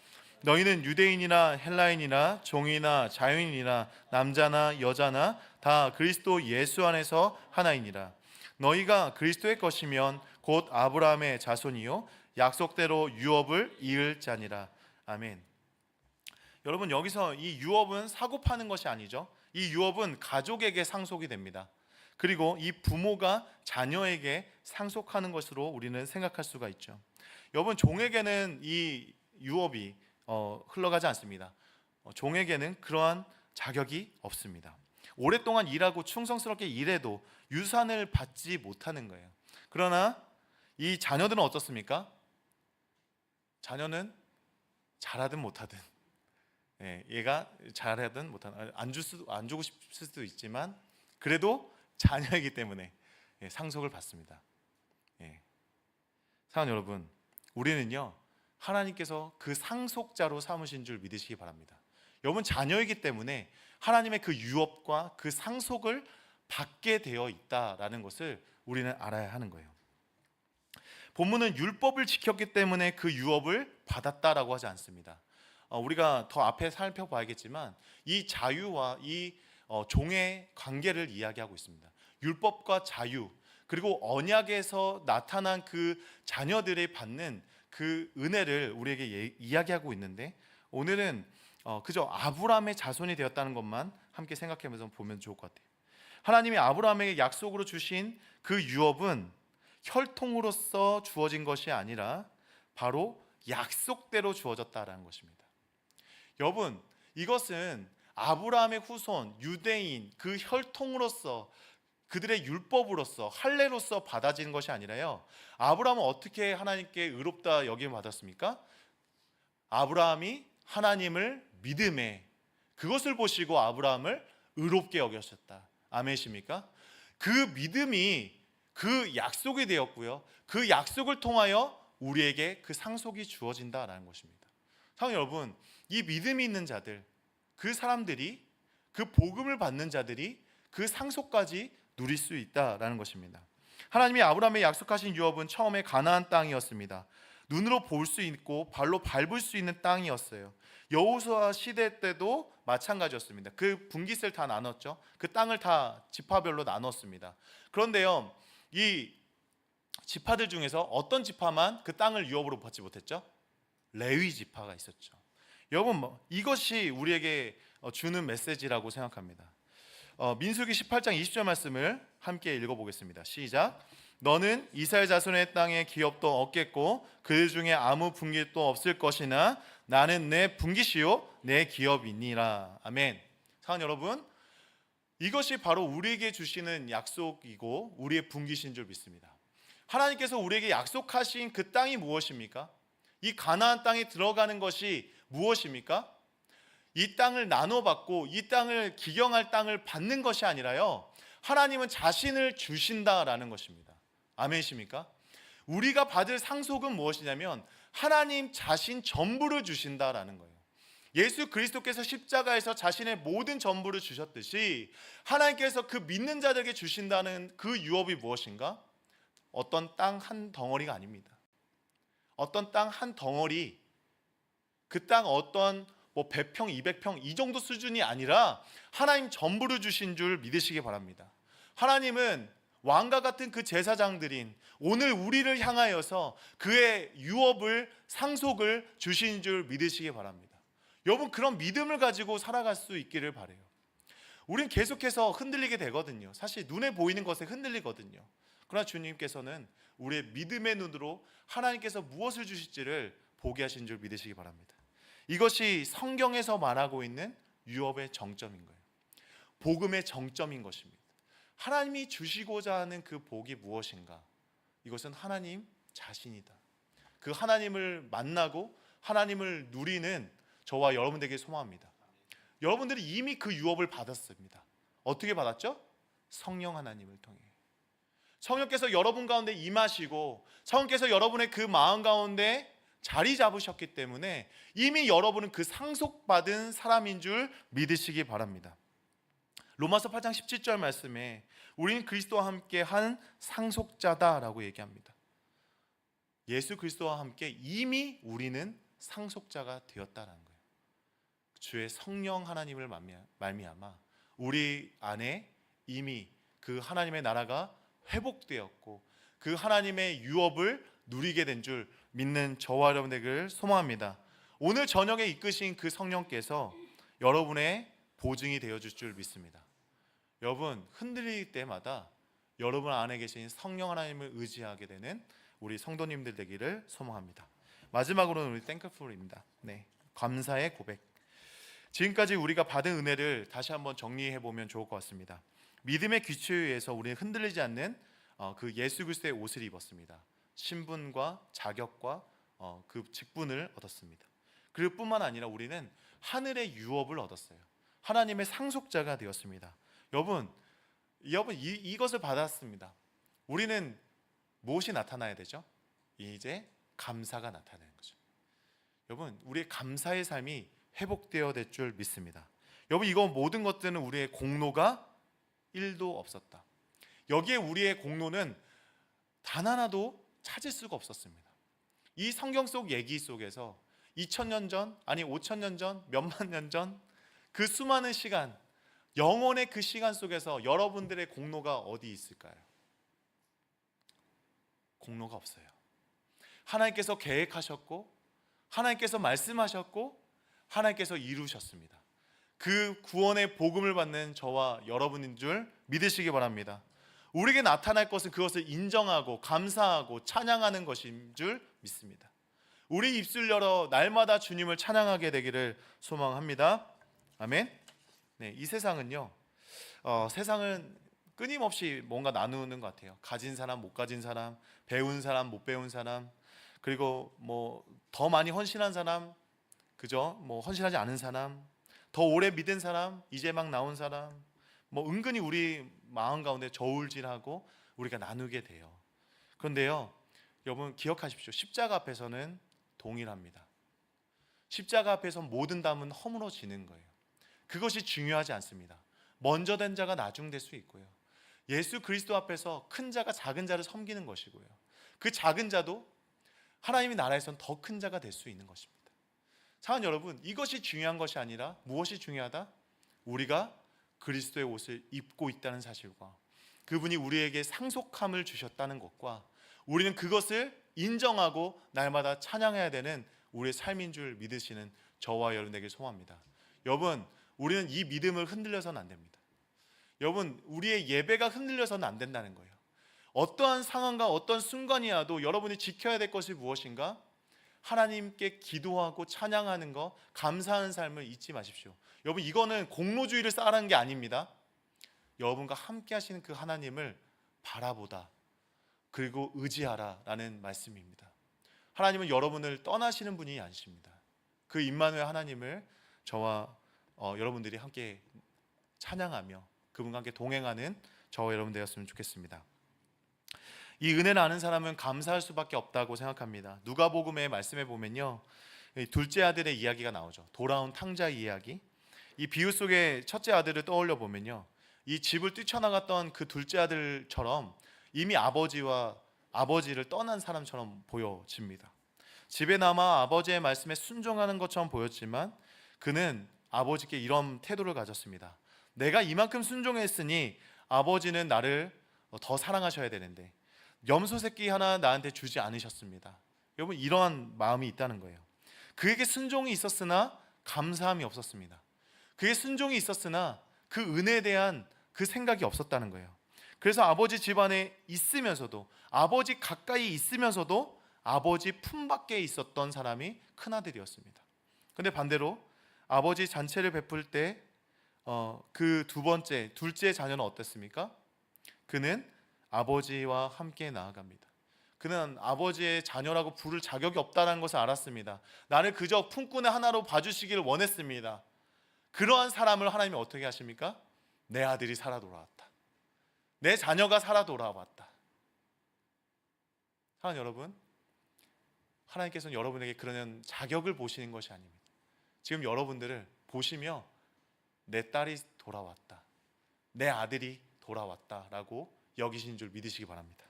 너희는 유대인이나 헬라인이나 종이나 자유인이나 남자나 여자나 다 그리스도 예수 안에서 하나이니라. 너희가 그리스도의 것이면 곧 아브라함의 자손이요 약속대로 유업을 이을 자니라. 아멘. 여러분, 여기서 이 유업은 사고 파는 것이 아니죠. 이 유업은 가족에게 상속이 됩니다. 그리고 이 부모가 자녀에게 상속하는 것으로 우리는 생각할 수가 있죠. 여러분, 종에게는 이 유업이 흘러가지 않습니다. 종에게는 그러한 자격이 없습니다. 오랫동안 일하고 충성스럽게 일해도 유산을 받지 못하는 거예요. 그러나 이 자녀들은 어떻습니까? 자녀는 잘하든 못하든, 얘가 잘하든 못하든, 안 주고 싶을 수도 있지만 그래도 자녀이기 때문에 상속을 받습니다. 사랑하는 여러분, 우리는요 하나님께서 그 상속자로 삼으신 줄 믿으시기 바랍니다. 여러분, 자녀이기 때문에 하나님의 그 유업과 그 상속을 받게 되어 있다라는 것을 우리는 알아야 하는 거예요. 본문은 율법을 지켰기 때문에 그 유업을 받았다라고 하지 않습니다. 우리가 더 앞에 살펴봐야겠지만 이 자유와 이 종의 관계를 이야기하고 있습니다. 율법과 자유, 그리고 언약에서 나타난 그 자녀들이 받는 그 은혜를 우리에게 이야기하고 있는데, 오늘은 그저 아브라함의 자손이 되었다는 것만 함께 생각하면서 보면 좋을 것 같아요. 하나님이 아브라함에게 약속으로 주신 그 유업은 혈통으로서 주어진 것이 아니라 바로 약속대로 주어졌다라는 것입니다. 여러분, 이것은 아브라함의 후손 유대인 그 혈통으로서, 그들의 율법으로서, 할례로서 받아지는 것이 아니라요, 아브라함은 어떻게 하나님께 의롭다 여김을 받았습니까? 아브라함이 하나님을 믿음에, 그것을 보시고 아브라함을 의롭게 여기셨다. 아멘이십니까? 그 믿음이 그 약속이 되었고요, 그 약속을 통하여 우리에게 그 상속이 주어진다라는 것입니다. 사랑하는 여러분, 이 믿음이 있는 자들, 그 사람들이, 그 복음을 받는 자들이 그 상속까지 누릴 수 있다라는 것입니다. 하나님이 아브라함에 약속하신 유업은 처음에 가나안 땅이었습니다. 눈으로 볼 수 있고 발로 밟을 수 있는 땅이었어요. 여호수아 시대 때도 마찬가지였습니다. 그 분깃을 다 나눴죠. 그 땅을 다 지파별로 나눴습니다. 그런데요, 이 지파들 중에서 어떤 지파만 그 땅을 유업으로 받지 못했죠? 레위 지파가 있었죠. 여러분, 이것이 우리에게 주는 메시지라고 생각합니다. 민수기 18장 20절 말씀을 함께 읽어보겠습니다. 시작. 너는 이스라엘 자손의 땅에 기업도 없겠고 그 중에 아무 분깃도 없을 것이나 나는 내 분깃이요 내 기업이니라. 아멘. 사랑하는 여러분, 이것이 바로 우리에게 주시는 약속이고 우리의 분깃인 줄 믿습니다. 하나님께서 우리에게 약속하신 그 땅이 무엇입니까? 이 가나안 땅에 들어가는 것이 무엇입니까? 이 땅을 나눠받고 이 땅을 기경할 땅을 받는 것이 아니라요, 하나님은 자신을 주신다라는 것입니다. 아멘이십니까? 우리가 받을 상속은 무엇이냐면 하나님 자신 전부를 주신다라는 거예요. 예수 그리스도께서 십자가에서 자신의 모든 전부를 주셨듯이 하나님께서 그 믿는 자들에게 주신다는 그 유업이 무엇인가? 어떤 땅 한 덩어리가 아닙니다. 어떤 땅 한 덩어리, 그 땅 어떤 100평, 200평 이 정도 수준이 아니라 하나님 전부를 주신 줄 믿으시기 바랍니다. 하나님은 왕과 같은 그 제사장들인 오늘 우리를 향하여서 그의 유업을, 상속을 주신 줄 믿으시기 바랍니다. 여러분, 그런 믿음을 가지고 살아갈 수 있기를 바라요. 우린 계속해서 흔들리게 되거든요. 사실 눈에 보이는 것에 흔들리거든요. 그러나 주님께서는 우리의 믿음의 눈으로 하나님께서 무엇을 주실지를 보게 하신 줄 믿으시기 바랍니다. 이것이 성경에서 말하고 있는 유업의 정점인 거예요. 복음의 정점인 것입니다. 하나님이 주시고자 하는 그 복이 무엇인가? 이것은 하나님 자신이다. 그 하나님을 만나고 하나님을 누리는 저와 여러분들에게 소망합니다. 여러분들이 이미 그 유업을 받았습니다. 어떻게 받았죠? 성령 하나님을 통해. 성령께서 여러분 가운데 임하시고 성령께서 여러분의 그 마음 가운데 자리 잡으셨기 때문에 이미 여러분은 그 상속받은 사람인 줄 믿으시기 바랍니다. 로마서 8장 17절 말씀에 우리는 그리스도와 함께 한 상속자다라고 얘기합니다. 예수 그리스도와 함께 이미 우리는 상속자가 되었다는 거예요. 주의 성령 하나님을 말미암아 우리 안에 이미 그 하나님의 나라가 회복되었고 그 하나님의 유업을 누리게 된 줄 믿는 저와 여러분 되기를 소망합니다. 오늘 저녁에 이끄신 그 성령께서 여러분의 보증이 되어줄 줄 믿습니다. 여러분 흔들릴 때마다 여러분 안에 계신 성령 하나님을 의지하게 되는 우리 성도님들 되기를 소망합니다. 마지막으로는 우리 땡크풀입니다. 감사의 고백. 지금까지 우리가 받은 은혜를 다시 한번 정리해 보면 좋을 것 같습니다. 믿음의 기초에 의해서 우리는 흔들리지 않는 그 예수 그리스도의 옷을 입었습니다. 신분과 자격과 그 직분을 얻었습니다. 그리고 뿐만 아니라 우리는 하늘의 유업을 얻었어요. 하나님의 상속자가 되었습니다. 여러분 이것을 받았습니다. 우리는 무엇이 나타나야 되죠? 이제 감사가 나타나는 거죠. 여러분 우리의 감사의 삶이 회복되어 될 줄 믿습니다. 여러분 이거 모든 것들은 우리의 공로가 1도 없었다. 여기에 우리의 공로는 단 하나도 찾을 수가 없었습니다. 이 성경 속 얘기 속에서 2000년 전, 아니 5000년 전, 몇만 년 전 그 수많은 시간, 영혼의 그 시간 속에서 여러분들의 공로가 어디 있을까요? 공로가 없어요. 하나님께서 계획하셨고 하나님께서 말씀하셨고 하나님께서 이루셨습니다. 그 구원의 복음을 받는 저와 여러분인 줄 믿으시기 바랍니다. 우리에게 나타날 것은 그것을 인정하고 감사하고 찬양하는 것인 줄 믿습니다. 우리 입술 열어 날마다 주님을 찬양하게 되기를 소망합니다. 아멘. 이 세상은요, 세상은 끊임없이 뭔가 나누는 것 같아요. 가진 사람, 못 가진 사람, 배운 사람, 못 배운 사람, 그리고 뭐 더 많이 헌신한 사람, 그죠? 뭐 헌신하지 않은 사람, 더 오래 믿은 사람, 이제 막 나온 사람, 뭐 은근히 우리 마음 가운데 저울질하고 우리가 나누게 돼요. 그런데요, 여러분 기억하십시오. 십자가 앞에서는 동일합니다. 십자가 앞에서 모든 담은 허물어지는 거예요. 그것이 중요하지 않습니다. 먼저 된 자가 나중 될 수 있고요. 예수 그리스도 앞에서 큰 자가 작은 자를 섬기는 것이고요. 그 작은 자도 하나님의 나라에서는 더 큰 자가 될 수 있는 것입니다. 사랑하는 여러분, 이것이 중요한 것이 아니라 무엇이 중요하다? 우리가 그리스도의 옷을 입고 있다는 사실과 그분이 우리에게 상속함을 주셨다는 것과 우리는 그것을 인정하고 날마다 찬양해야 되는 우리의 삶인 줄 믿으시는 저와 여러분에게 소망합니다. 여러분, 우리는 이 믿음을 흔들려서는 안 됩니다. 여러분, 우리의 예배가 흔들려서는 안 된다는 거예요. 어떠한 상황과 어떤 순간이라도 여러분이 지켜야 될 것이 무엇인가? 하나님께 기도하고 찬양하는 것, 감사하는 삶을 잊지 마십시오. 여러분 이거는 공로주의를 쌓으라는 게 아닙니다. 여러분과 함께 하시는 그 하나님을 바라보다 그리고 의지하라라는 말씀입니다. 하나님은 여러분을 떠나시는 분이 아니십니다. 그 임마누엘 하나님을 저와 여러분들이 함께 찬양하며 그분과 함께 동행하는 저와 여러분 되었으면 좋겠습니다. 이 은혜를 아는 사람은 감사할 수밖에 없다고 생각합니다. 누가복음의 말씀에 보면요, 둘째 아들의 이야기가 나오죠. 돌아온 탕자 이야기. 이 비유 속에 첫째 아들을 떠올려 보면요, 이 집을 뛰쳐나갔던 그 둘째 아들처럼 이미 아버지를 떠난 사람처럼 보여집니다. 집에 남아 아버지의 말씀에 순종하는 것처럼 보였지만 그는 아버지께 이런 태도를 가졌습니다. 내가 이만큼 순종했으니 아버지는 나를 더 사랑하셔야 되는데 염소 새끼 하나 나한테 주지 않으셨습니다. 여러분 이러한 마음이 있다는 거예요. 그에게 순종이 있었으나 감사함이 없었습니다. 그의 순종이 있었으나 그 은혜에 대한 그 생각이 없었다는 거예요. 그래서 아버지 집안에 있으면서도 아버지 가까이 있으면서도 아버지 품 밖에 있었던 사람이 큰아들이었습니다. 그런데 반대로 아버지 잔치를 베풀 때 그 둘째 자녀는 어땠습니까? 그는 아버지와 함께 나아갑니다. 그는 아버지의 자녀라고 부를 자격이 없다는 것을 알았습니다. 나를 그저 품꾼의 하나로 봐주시기를 원했습니다. 그러한 사람을 하나님이 어떻게 하십니까? 내 아들이 살아 돌아왔다. 내 자녀가 살아 돌아왔다. 사랑하는 여러분, 하나님께서는 여러분에게 그런 자격을 보시는 것이 아닙니다. 지금 여러분들을 보시며 내 딸이 돌아왔다, 내 아들이 돌아왔다라고 여기신 줄 믿으시기 바랍니다.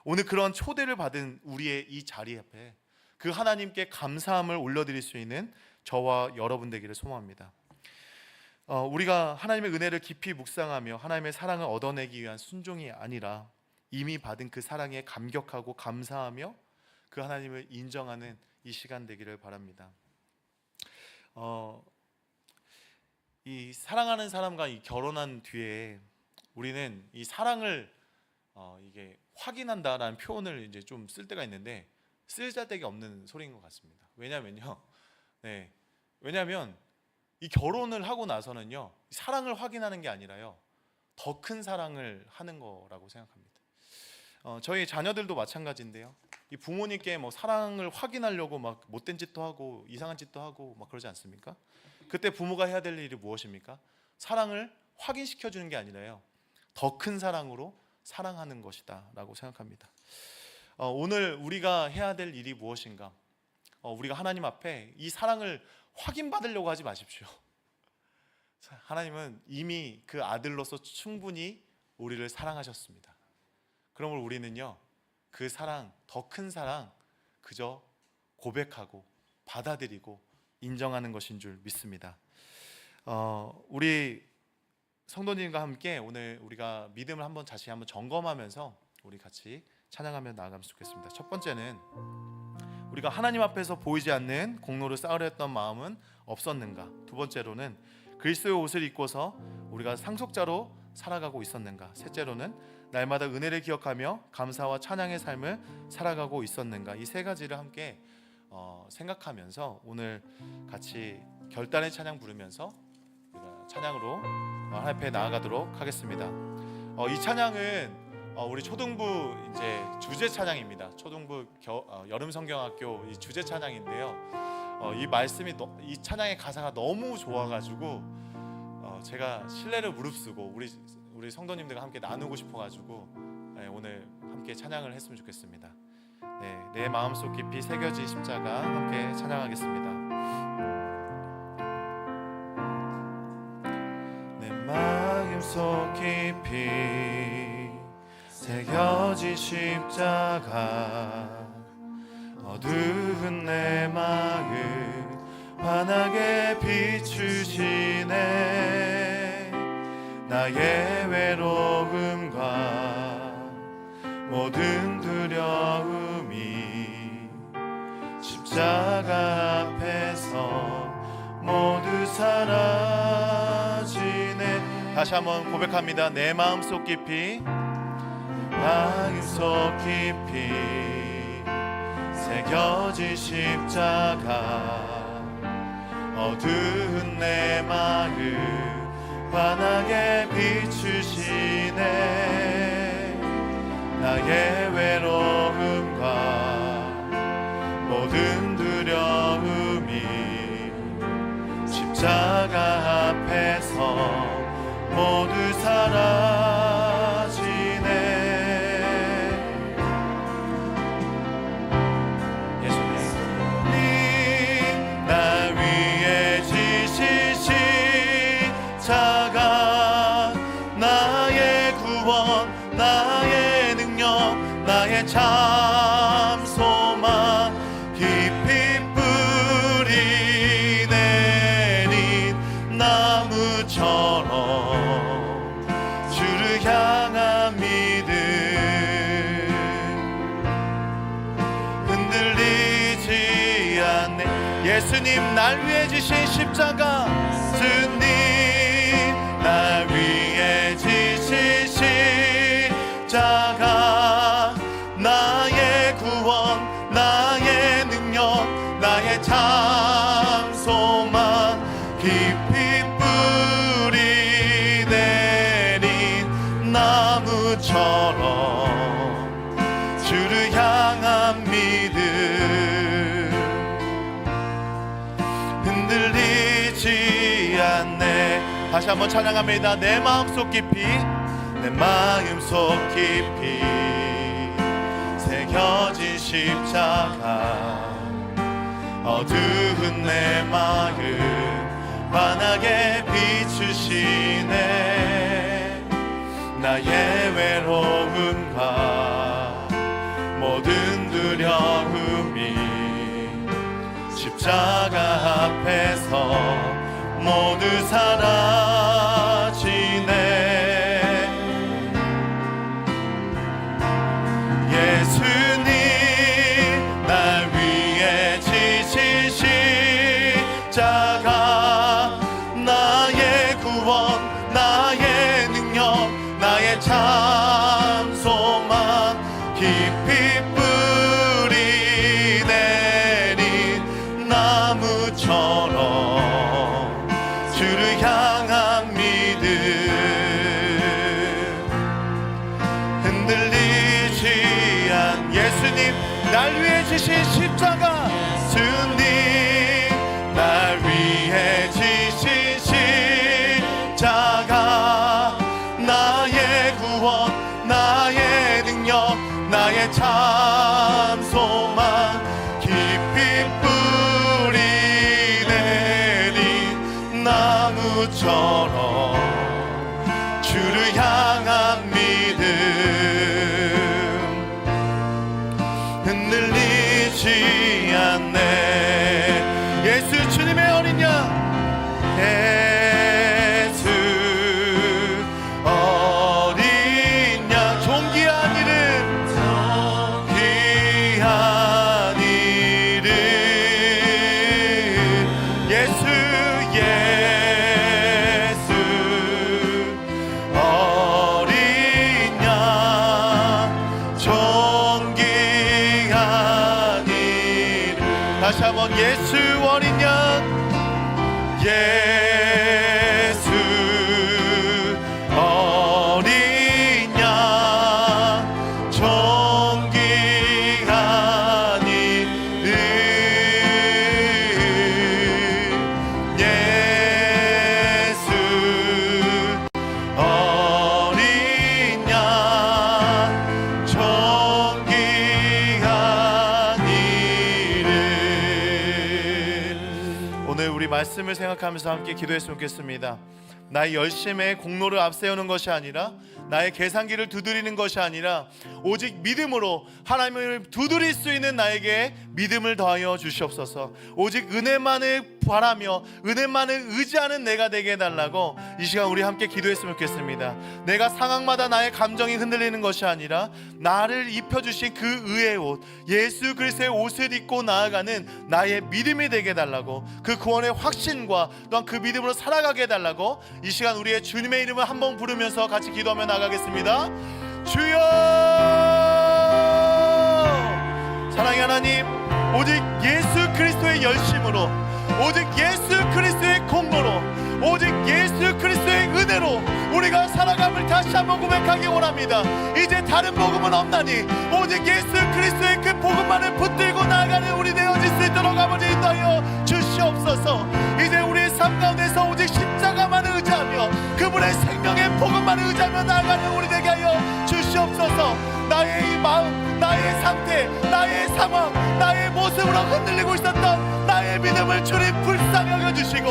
오늘 그런 초대를 받은 우리의 이 자리 앞에 그 하나님께 감사함을 올려드릴 수 있는 저와 여러분 되기를 소망합니다. 우리가 하나님의 은혜를 깊이 묵상하며 하나님의 사랑을 얻어내기 위한 순종이 아니라 이미 받은 그 사랑에 감격하고 감사하며 그 하나님을 인정하는 이 시간 되기를 바랍니다. 이 사랑하는 사람과 이 결혼한 뒤에 우리는 이 사랑을 이게 확인한다라는 표현을 이제 좀 쓸 때가 있는데 쓸데기 없는 소리인 것 같습니다. 왜냐면요, 왜냐하면 이 결혼을 하고 나서는요, 사랑을 확인하는 게 아니라요, 더 큰 사랑을 하는 거라고 생각합니다. 저희 자녀들도 마찬가지인데요, 이 부모님께 뭐 사랑을 확인하려고 막 못된 짓도 하고 이상한 짓도 하고 막 그러지 않습니까? 그때 부모가 해야 될 일이 무엇입니까? 사랑을 확인시켜 주는 게 아니라요, 더 큰 사랑으로 사랑하는 것이다 라고 생각합니다. 오늘 우리가 해야 될 일이 무엇인가? 우리가 하나님 앞에 이 사랑을 확인받으려고 하지 마십시오. 하나님은 이미 그 아들로서 충분히 우리를 사랑하셨습니다. 그러므로 우리는요, 그 사랑, 더 큰 사랑 그저 고백하고 받아들이고 인정하는 것인 줄 믿습니다. 우리 성도님과 함께 오늘 우리가 믿음을 다시 한번 점검하면서 우리 같이 찬양하며 나아가면 좋겠습니다. 첫 번째는 우리가 하나님 앞에서 보이지 않는 공로를 쌓으려 했던 마음은 없었는가? 두 번째로는 그리스도의 옷을 입고서 우리가 상속자로 살아가고 있었는가? 셋째로는 날마다 은혜를 기억하며 감사와 찬양의 삶을 살아가고 있었는가? 이 세 가지를 함께 생각하면서 오늘 같이 결단의 찬양 부르면서 우리가 찬양으로 하나님 앞에 나아가도록 하겠습니다. 이 찬양은 우리 초등부 이제 주제 찬양입니다. 초등부 여름 성경학교 이 주제 찬양인데요. 이 말씀이 이 찬양의 가사가 너무 좋아가지고 제가 신뢰를 무릅쓰고 우리 성도님들과 함께 나누고 싶어가지고 오늘 함께 찬양을 했으면 좋겠습니다. 내 마음속 깊이 새겨진 십자가 함께 찬양하겠습니다. 내 마음속 깊이 새겨진 십자가 어두운 내 마음 환하게 비추시네. 나의 외로움과 모든 두려움이 십자가 앞에서 모두 사라지네. 다시 한번 고백합니다. 내 마음속 깊이 마음속 깊이 새겨진 십자가 어두운 내 마음 환하게 비추시네. 나의 외로움과 모든 두려움이 십자가 앞에서 모두 사라지네. 십자가 나의 구원 나의 능력 나의 참 소망 깊이 뿌리 내린 나무처럼 주를 향한 믿음 흔들리지 않네. 예수님 날 위해 지신 십자가 주님 날 위해 지신 십자가 나의 구원 나의 능력 나의 참 소망 깊이 뿌리 내린 나무처럼 주를 향한 믿음 흔들리지 않네. 다시 한번 찬양합니다. 내 마음속 깊이 내 마음속 깊이 새겨진 십자가 어두운 내 마음 환하게 비추시네. 나의 외로움과 모든 두려움이 십자가 앞에서 모두 사라지네. 예수님 날 위해 지신 십자가 나의 구원, 나의 능력, 나의 참 소망, 깊이 뿌리 내린 나무처럼 주를 향한 믿음 흔들리지 않. 예수님 날 위해 지신 십자가, 주님 날 위해 지신 십자가 나의 구원, 나의 능력, 나의 참 소망, 깊이 뿌리 내린 나무처럼 주를 향한 믿음 흔들리지 않네. 예수 주님의 어린 양, 예수 어린 양, 존귀한 이름, 귀한 이름. 예수 예수 어린 양, 존귀한 이름. 다시 한번 예수 어린 양, 예수 어린 양, 존귀한 이름. 예수 어린 양, 존귀한 이름. 오늘 우리 말씀을 생각하면서 함께 기도했으면 좋겠습니다. 나의 열심의 공로를 앞세우는 것이 아니라, 나의 계산기를 두드리는 것이 아니라, 오직 믿음으로 하나님을 두드릴 수 있는 나에게 믿음을 더하여 주시옵소서. 오직 은혜만을 바라며 은혜만을 의지하는 내가 되게 해달라고 이 시간 우리 함께 기도했으면 좋겠습니다. 내가 상황마다 나의 감정이 흔들리는 것이 아니라, 나를 입혀주신 그 의의 옷, 예수 그리스도의 옷을 입고 나아가는 나의 믿음이 되게 해달라고, 그 구원의 확신과 또한 그 믿음으로 살아가게 해달라고 이 시간 우리의 주님의 이름을 한번 부르면서 같이 기도하며 나가겠습니다. 주여! 사랑의 하나님, 오직 예수 그리스도의 열심으로, 오직 예수 그리스도의 공로로, 오직 예수 그리스도의 은혜로 우리가 살아감을 다시 한번 고백하기 원합니다. 이제 다른 복음은 없나니 오직 예수 그리스도의 그 복음만을 붙들고 나아가는 우리 되어질 수 있도록 아버지 인도하여 주시옵소서. 이제 우리의 삶 가운데서 오직 십자가만을 의지하며 그분의 생명의 복음만을 의지하며 나아가는 우리 되게 하여 주시옵소서. 나의 이 마음, 나의 상태, 나의 상황, 나의 모습으로 흔들리고 있었던 나의 믿음을 주님 불쌍히 여겨주시고,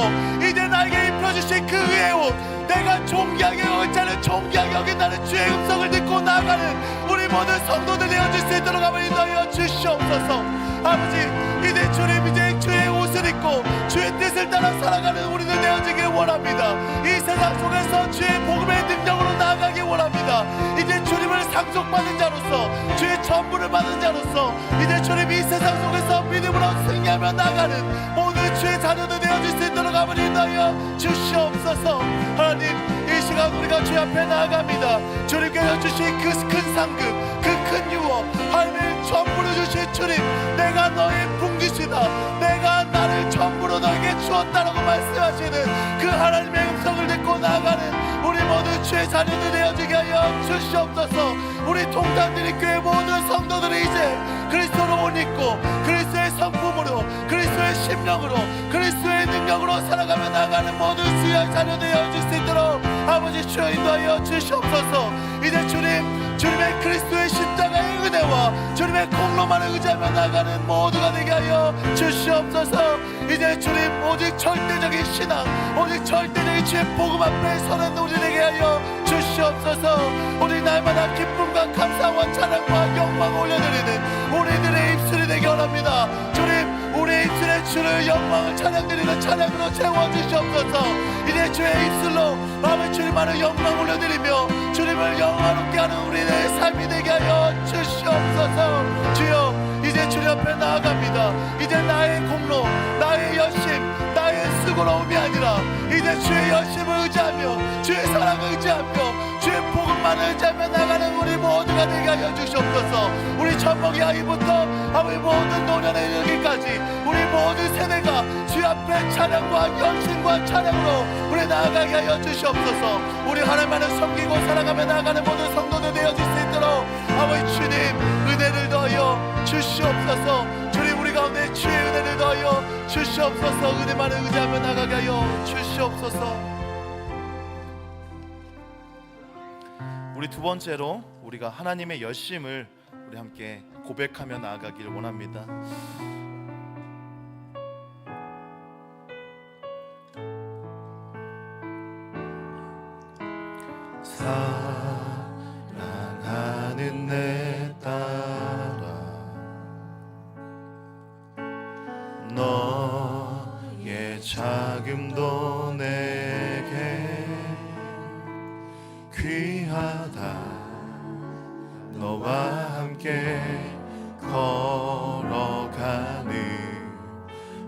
이제 나에게 입혀주신 그 의의 옷, 내가 존귀하게 여기지 않은 존귀하게 여긴다는 주의 음성을 듣고 나아가는 우리 모든 성도들 되어줄 수 있도록 아버지 인도하여 주시옵소서. 아버지, 이제 주님 이제 주의 옷을 입고 주의 뜻을 따라 살아가는 우리들 되어지길 원합니다. 이 세상 속에서 주의 복음의 능력으로 나아가길 원합니다. 이제 주님을 상속받은 자로서, 주의 전부를 받은 자로서 이제 주님 이 세상 속에서 믿음으로 승리하며 나아가는 모든 주의 자녀들 되어줄 수 있도록 아버지 인도하여 주시옵소서. 하나님, 이 시간 우리가 주 앞에 나아갑니다. 주님께서 주신 그 큰 상급, 그 큰 유업, 하나님의 전부를 주신 주님, 내가 너의 분기시다, 내가 나를 전부로 너에게 주었다라고 말씀하시는 그 하나님의 음성을 듣고 나아가는 우리 모두 주의 자녀들 되어지게 하여 주시옵소서. 우리 동탄드림교회 모든 성도들이 이제 그리스도로 옷 입고 그리스도의 성품으로, 그리스도의 심령으로, 그리스도의 능력으로 살아가며 나아가는 모든 주의 자녀들 되어질 수 있도록 아버지 주여 인도하여 주시옵소서. 이제 주님의 그리스도의 십자가의 은혜와 은혜와 주님의 공로만을 의지하며 나가는 모두가 되게 하여 주시옵소서. 이제 주님 오직 절대적인 신앙, 오직 절대적인 주의 복음 앞에 서는 우리 되게 하여 주시옵소서. 우리 날마다 기쁨과 감사와 찬양과 영광을 올려드리는 우리들의 입술이 되게 원합니다. 주님, 우리의 입술에 주를 영광을 찬양드리는 찬양으로 채워주시옵소서. 이제 주의 입술로 아버지 주님만을 영광 올려드리며 주님을 영화롭게 하는 우리의 삶이 되게 하여 주시옵소서. 주여, 이제 주님 앞에 나아갑니다. 이제 나의 공로, 나의 열심, 나의 수고로움이 아니라 이제 주의 열심을 의지하며 주의 사랑을 의지하며 주의 복음만을 의지하며 나가는 우리 모두가 되게 하여 주시옵소서. 우리 젖먹이 아이부터 아버지 모든 노년에 이르기까지 우리 모든 세대가 주 앞에 찬양과 열심과 찬양으로 우리 나아가게 하여 주시옵소서. 우리 하나님만을 섬기고 사랑하며 나아가는 모든 성도들 되어질 수 있도록 아버지 주님 은혜를 더하여 주시옵소서. 주님, 우리 가운데 주의 은혜를 더하여 주시옵소서. 은혜만을 의지하며 나가게 하여 주시옵소서. 우리 두 번째로 우리가 하나님의 열심을 우리 함께 고백하며 나아가기를 원합니다. 사랑하는 내 딸아, 너의 자금도 내게 귀하다. 너와 함께 걸어가는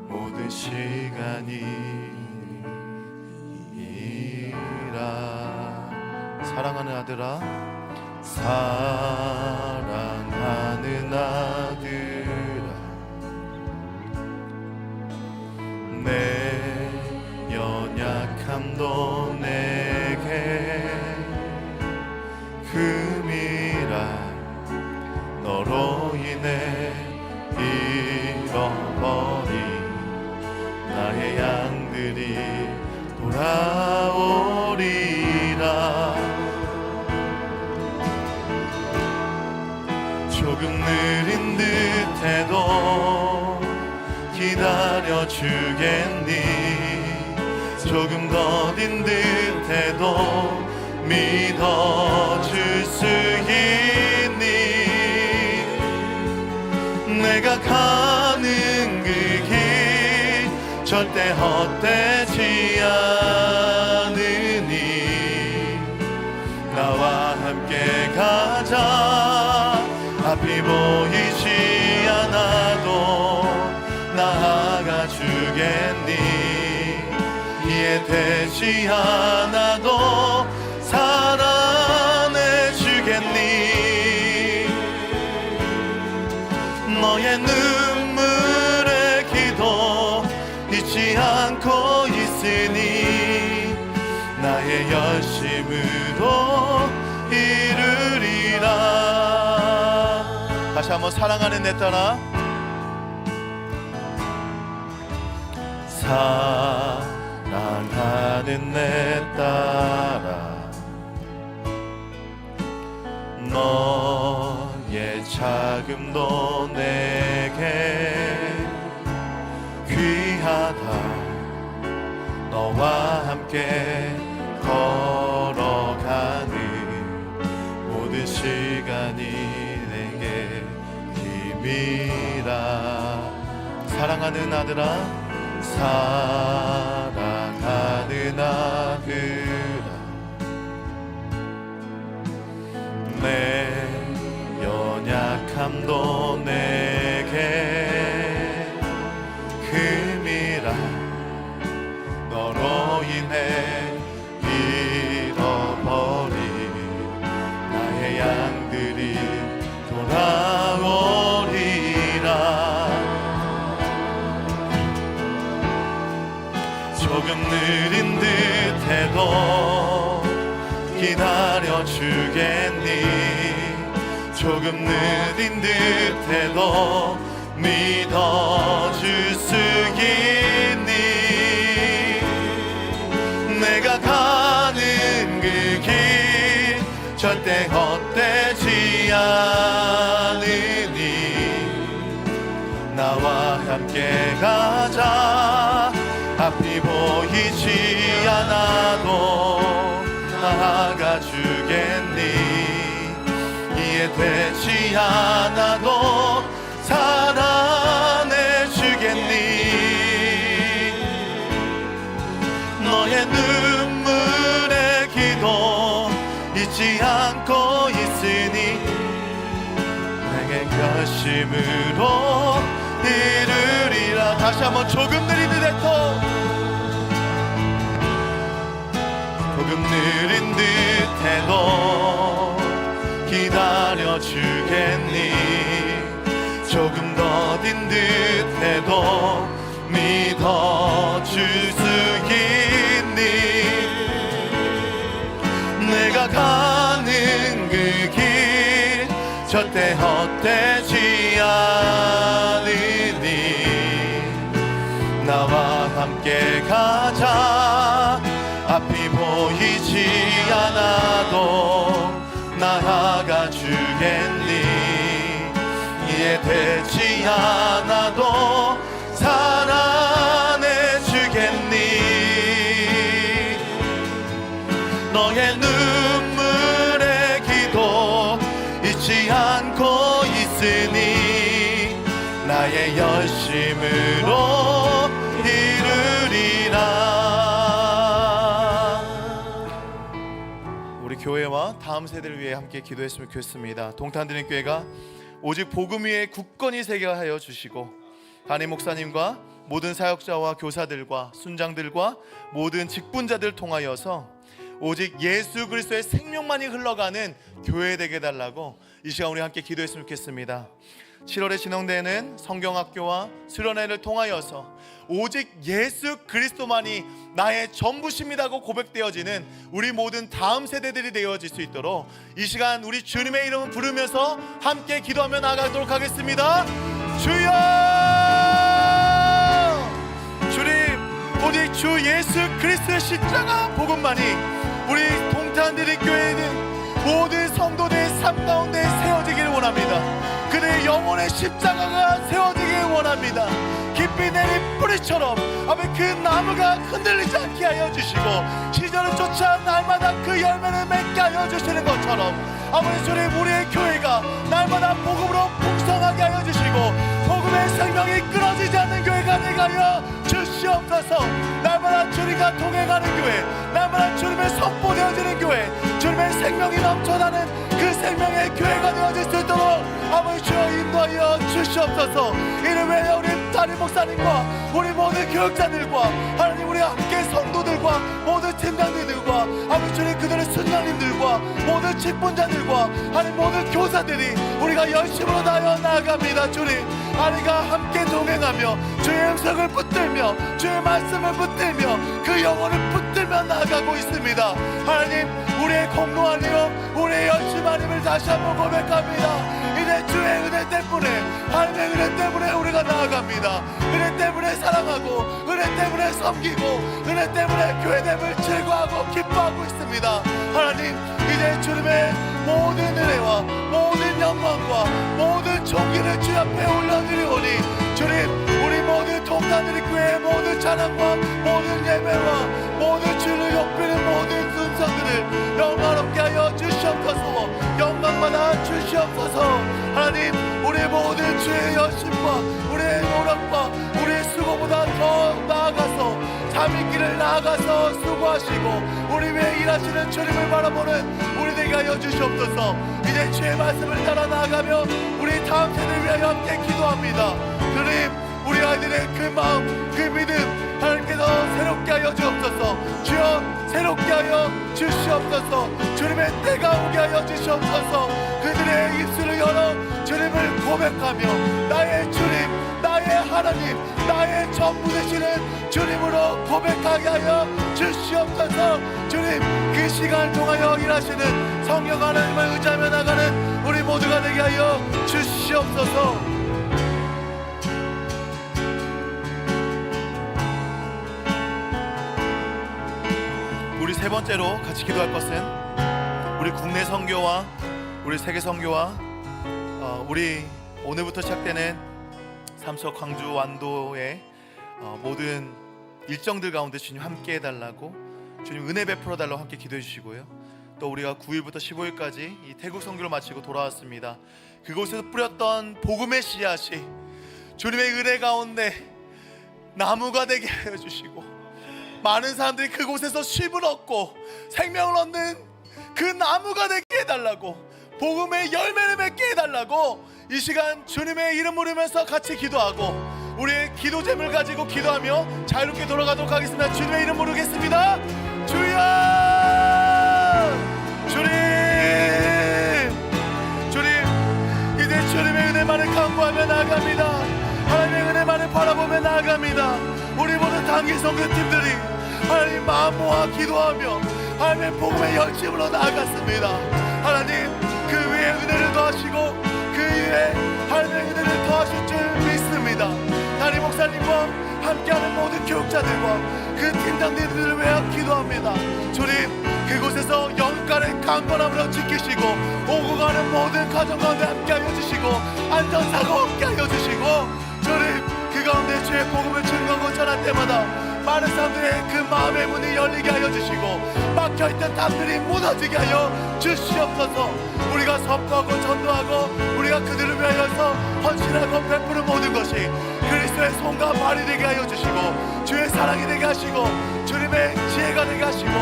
모든 시간이라. 사랑하는 아들아, 사랑하는 아들아, 내 연약함도 내게 금이라. 너로 인해 잃어버린 나의 양들이 돌아오리라. 조금 느린 듯해도 기다려주겠니? 조금 더딘 듯해도 믿어줄 수 있니? 내가 가는 그 길 절대 헛되지 않으니 나와 함께 가자. 앞이 보이지 않아도 나아가 주겠니? 이해되지 않아도 사랑해 주겠니? 너의 눈물의 기도 잊지 않고 있으니 나의 열심으로 이루리라. 다시 한번 사랑하는 내 딸아, 사랑하는 내 딸아, 너의 자금도 내게 귀하다. 너와 함께 걸어가는 모든 시간이 내게 힘이라. 사랑하는 아들아, 사랑하는 아들아, 내 연약함도 내게 금이라. 너로 인해 잃어버린 나의 양들이 돌아오리라. 조금 느린 듯해도 기다려주겠니? 조금 느린 듯해도 믿어줄 수 있니? 내가 가는 그 길 절대 헛되지 않으니 나와 함께 가자. 앞이 보이지 않아도 나아가 주겠니. 이해되지 않아도 사랑해 주겠니. 너의 눈물의 기도 잊지 않고 있으니 내게 결심으로 이루리라. 다시 한번 조금 느린 듯해도 조금 느린 듯해도 기다려주겠니. 조금 더딘 듯해도 믿어줄 수 있니. 내가 가는 그 길 절대 헛되지 않으니 나와 함께 가자. 앞이 보이지 않아도 나아가 주겠니. 이해되지 않아도 사랑해 주겠니. 너의 눈물의 기도 잊지 않고 있으니 나의 열심으로 이루리라. 우리 교회와 다음 세대를 위해 함께 기도했으면 좋겠습니다. 동탄드림 교회가 오직 복음 위에 굳건히 세게 하여 주시고 담임 목사님과 모든 사역자와 교사들과 순장들과 모든 직분자들 통하여서 오직 예수 그리스도의 생명만이 흘러가는 교회 되게 해달라고 이 시간 우리 함께 기도했으면 좋겠습니다. 7월에 진행되는 성경학교와 수련회를 통하여서 오직 예수 그리스도만이 나의 전부십니다고 고백되어지는 우리 모든 다음 세대들이 되어질 수 있도록 이 시간 우리 주님의 이름을 부르면서 함께 기도하며 나아가도록 하겠습니다. 주여! 주님, 오직 주 예수 그리스도의 십자가 복음만이 우리 동탄드림 교회는 모든 성도들의 삶 가운데 세워지기를 원합니다. 그들의 영혼의 십자가가 세워지기를 원합니다. 깊이 내린 뿌리처럼 아멘 그 나무가 흔들리지 않게 하여 주시고 시절을 쫓아 날마다 그 열매를 맺게 하여 주시는 것처럼 아버지 주님 우리의 교회가 날마다 복음으로 풍성하게 하여 주시고 복음의 생명이 끊어지지 않는 교회가 되게 하여 주시옵소서. 날마다 주님과 동행하는 교회, 날마다 주님의 선포되어지는 교회, 주님의 생명이 넘쳐나는 그 생명의 교회가 되어질 수 있도록 아버지 주여 인도하여 주시옵소서. 이를 위해 우리 담임 목사님과 우리 모든 교육자들과 하나님 우리 함께 성도들과 모든 팀장님들과 아버지 주님 그들의 순장님들과 모든 직분자들과 하나님 모든 교사들이 우리가 열심으로 다하여 나아갑니다. 주님 우리가 함께 동행하며 주의 음성을 붙들며 주의 말씀을 붙들며 그 영혼을 붙들며 나아가고 있습니다. 하나님 우리의 공로한 이름 우리의 열심한 힘을 다시 한번 고백합니다. 이제 주의 은혜 때문에 하나님의 은혜 때문에 우리가 나아갑니다. 은혜 때문에 사랑하고 은혜 때문에 섬기고 은혜 때문에 교회됨을 즐거워하고 기뻐하고 있습니다. 하나님 이제 주님의 모든 은혜와 모든 영광과 모든 존귀를 주 앞에 올려드리오니 주님 우리 모든 동탄드림 교회의 모든 찬양과 모든 예배와 모든 주를 높이는 모든 음성들을 영광롭게 하여 주시옵소서. 영광받아 주시옵소서. 하나님 우리의 모든 주의 열심과 우리의 노력과 우리의 수고보다 더 나아가서 잠의 길을 나아가서 수고하시고 우리 위해 일하시는 주님을 바라보는 우리 되게 하여 주시옵소서. 이제 주의 말씀을 따라 나아가며 우리 다음 세대를 위하여 함께 기도합니다. 주님 우리 아이들의 그 마음 그 믿음 하나님께서 새롭게 하여 주옵소서. 주여 새롭게 하여 주시옵소서. 주님의 때가 오게 하여 주시옵소서. 그들의 입술을 열어 주님을 고백하며 나의 주님 나의 하나님 나의 전부 되시는 주님으로 고백하게 하여 주시옵소서. 주님 그 시간을 통하여 일하시는 성령 하나님을 의지하며 나가는 우리 모두가 되게 하여 주시옵소서. 우리 세 번째로 같이 기도할 것은 우리 국내 선교와 우리 세계 선교와 우리 오늘부터 시작되는 삼척 광주 완도의 모든 일정들 가운데 주님 함께 해달라고, 주님 은혜 베풀어 달라고 함께 기도해 주시고요. 또 우리가 9일부터 15일까지 이 태국 선교를 마치고 돌아왔습니다. 그곳에서 뿌렸던 복음의 씨앗이 주님의 은혜 가운데 나무가 되게 하여 주시고, 많은 사람들이 그곳에서 쉼을 얻고 생명을 얻는 그 나무가 되게 해달라고, 복음의 열매를 맺게 해달라고 이 시간 주님의 이름 부르면서 같이 기도하고 우리의 기도 제목을 가지고 기도하며 자유롭게 돌아가도록 하겠습니다. 주님의 이름 부르겠습니다. 주여, 주님, 이제 주님의 은혜만을 간구하며 나아갑니다. 하나님의 은혜만을 바라보며 나아갑니다. 우리 모든 단기 선교팀들이 하나님 마음 모아 기도하며 하나님의 복음의 열심으로 나아갔습니다. 하나님 그 위에 은혜를 더하시고 그 위에 하나님의 은혜를 더하실 줄 믿습니다. 담임 목사님과 함께하는 모든 교육자들과 그 팀장님들을 위하여 기도합니다. 주님, 그곳에서 영가를 강건함으로 지키시고 오고 가는 모든 가정 가운데 함께하여 주시고 안전사고 없게 하여 주시고, 주님 그 가운데 주의 복음을 증거하고 전할 때마다 많은 사람들의 그 마음의 문이 열리게 하여 주시고 막혀있던 담들이 무너지게 하여 주시옵소서. 우리가 선포하고 전도하고 우리가 그들을 위하여서 헌신하고 베푸는 모든 것이 그리스도의 손과 발이 되게 하여 주시고, 주의 사랑이 되게 하시고, 주님의 지혜가 되게 하시고,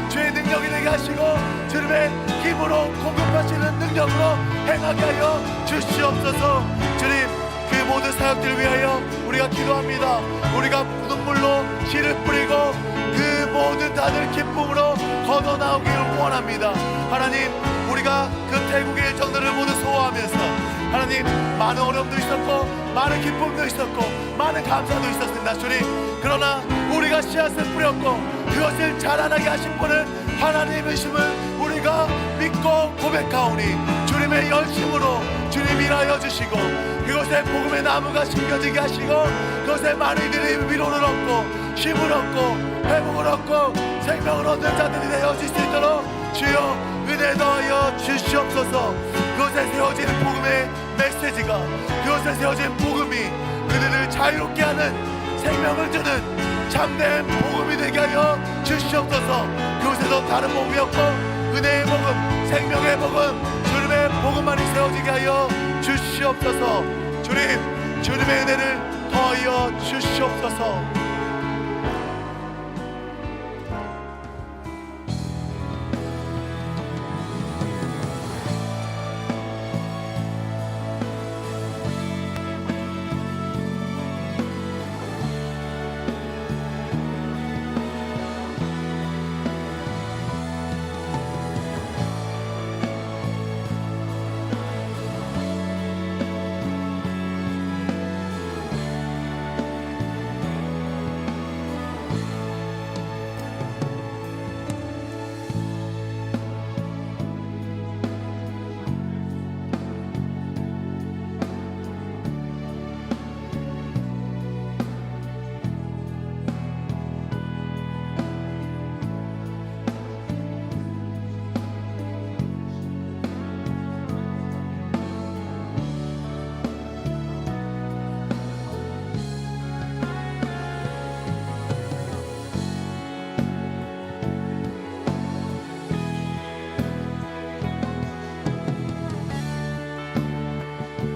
주의 능력이 되게 하시고, 주님의 힘으로 공급하시는 능력으로 행하게 하여 주시옵소서. 주님, 그 모든 사역들을 위하여 우리가 기도합니다. 우리가 눈물로 씨를 뿌리고 그 모든 다들 기쁨으로 걷어나오기를 원합니다. 하나님, 우리가 그 태국의 일정들을 모두 소화하면서 하나님 많은 어려움도 있었고 많은 기쁨도 있었고 많은 감사도 있었습니다. 주님, 그러나 우리가 씨앗을 뿌렸고 그것을 자라나게 하신 분은 하나님이심을 우리가 믿고 고백하오니, 주님의 열심으로 주님 일하여 주시고 그것에 복음의 나무가 심겨지게 하시고 그것에 많은 이들이 위로를 얻고 힘을 얻고 회복을 얻고 생명을 얻는 자들이 되어질 수 있도록 주여 은혜 더하여 주시옵소서. 그것에 세워진 복음의 메시지가, 그것에 세워진 복음이 그들을 자유롭게 하는, 생명을 주는 참된 복음이 되게 하여 주시옵소서. 그곳에서 다른 복음이 없고 은혜의 복음, 생명의 복음, 주님의 복음만이 세워지게 하여 주시옵소서. 주님, 주님의 은혜를 더하여 주시옵소서.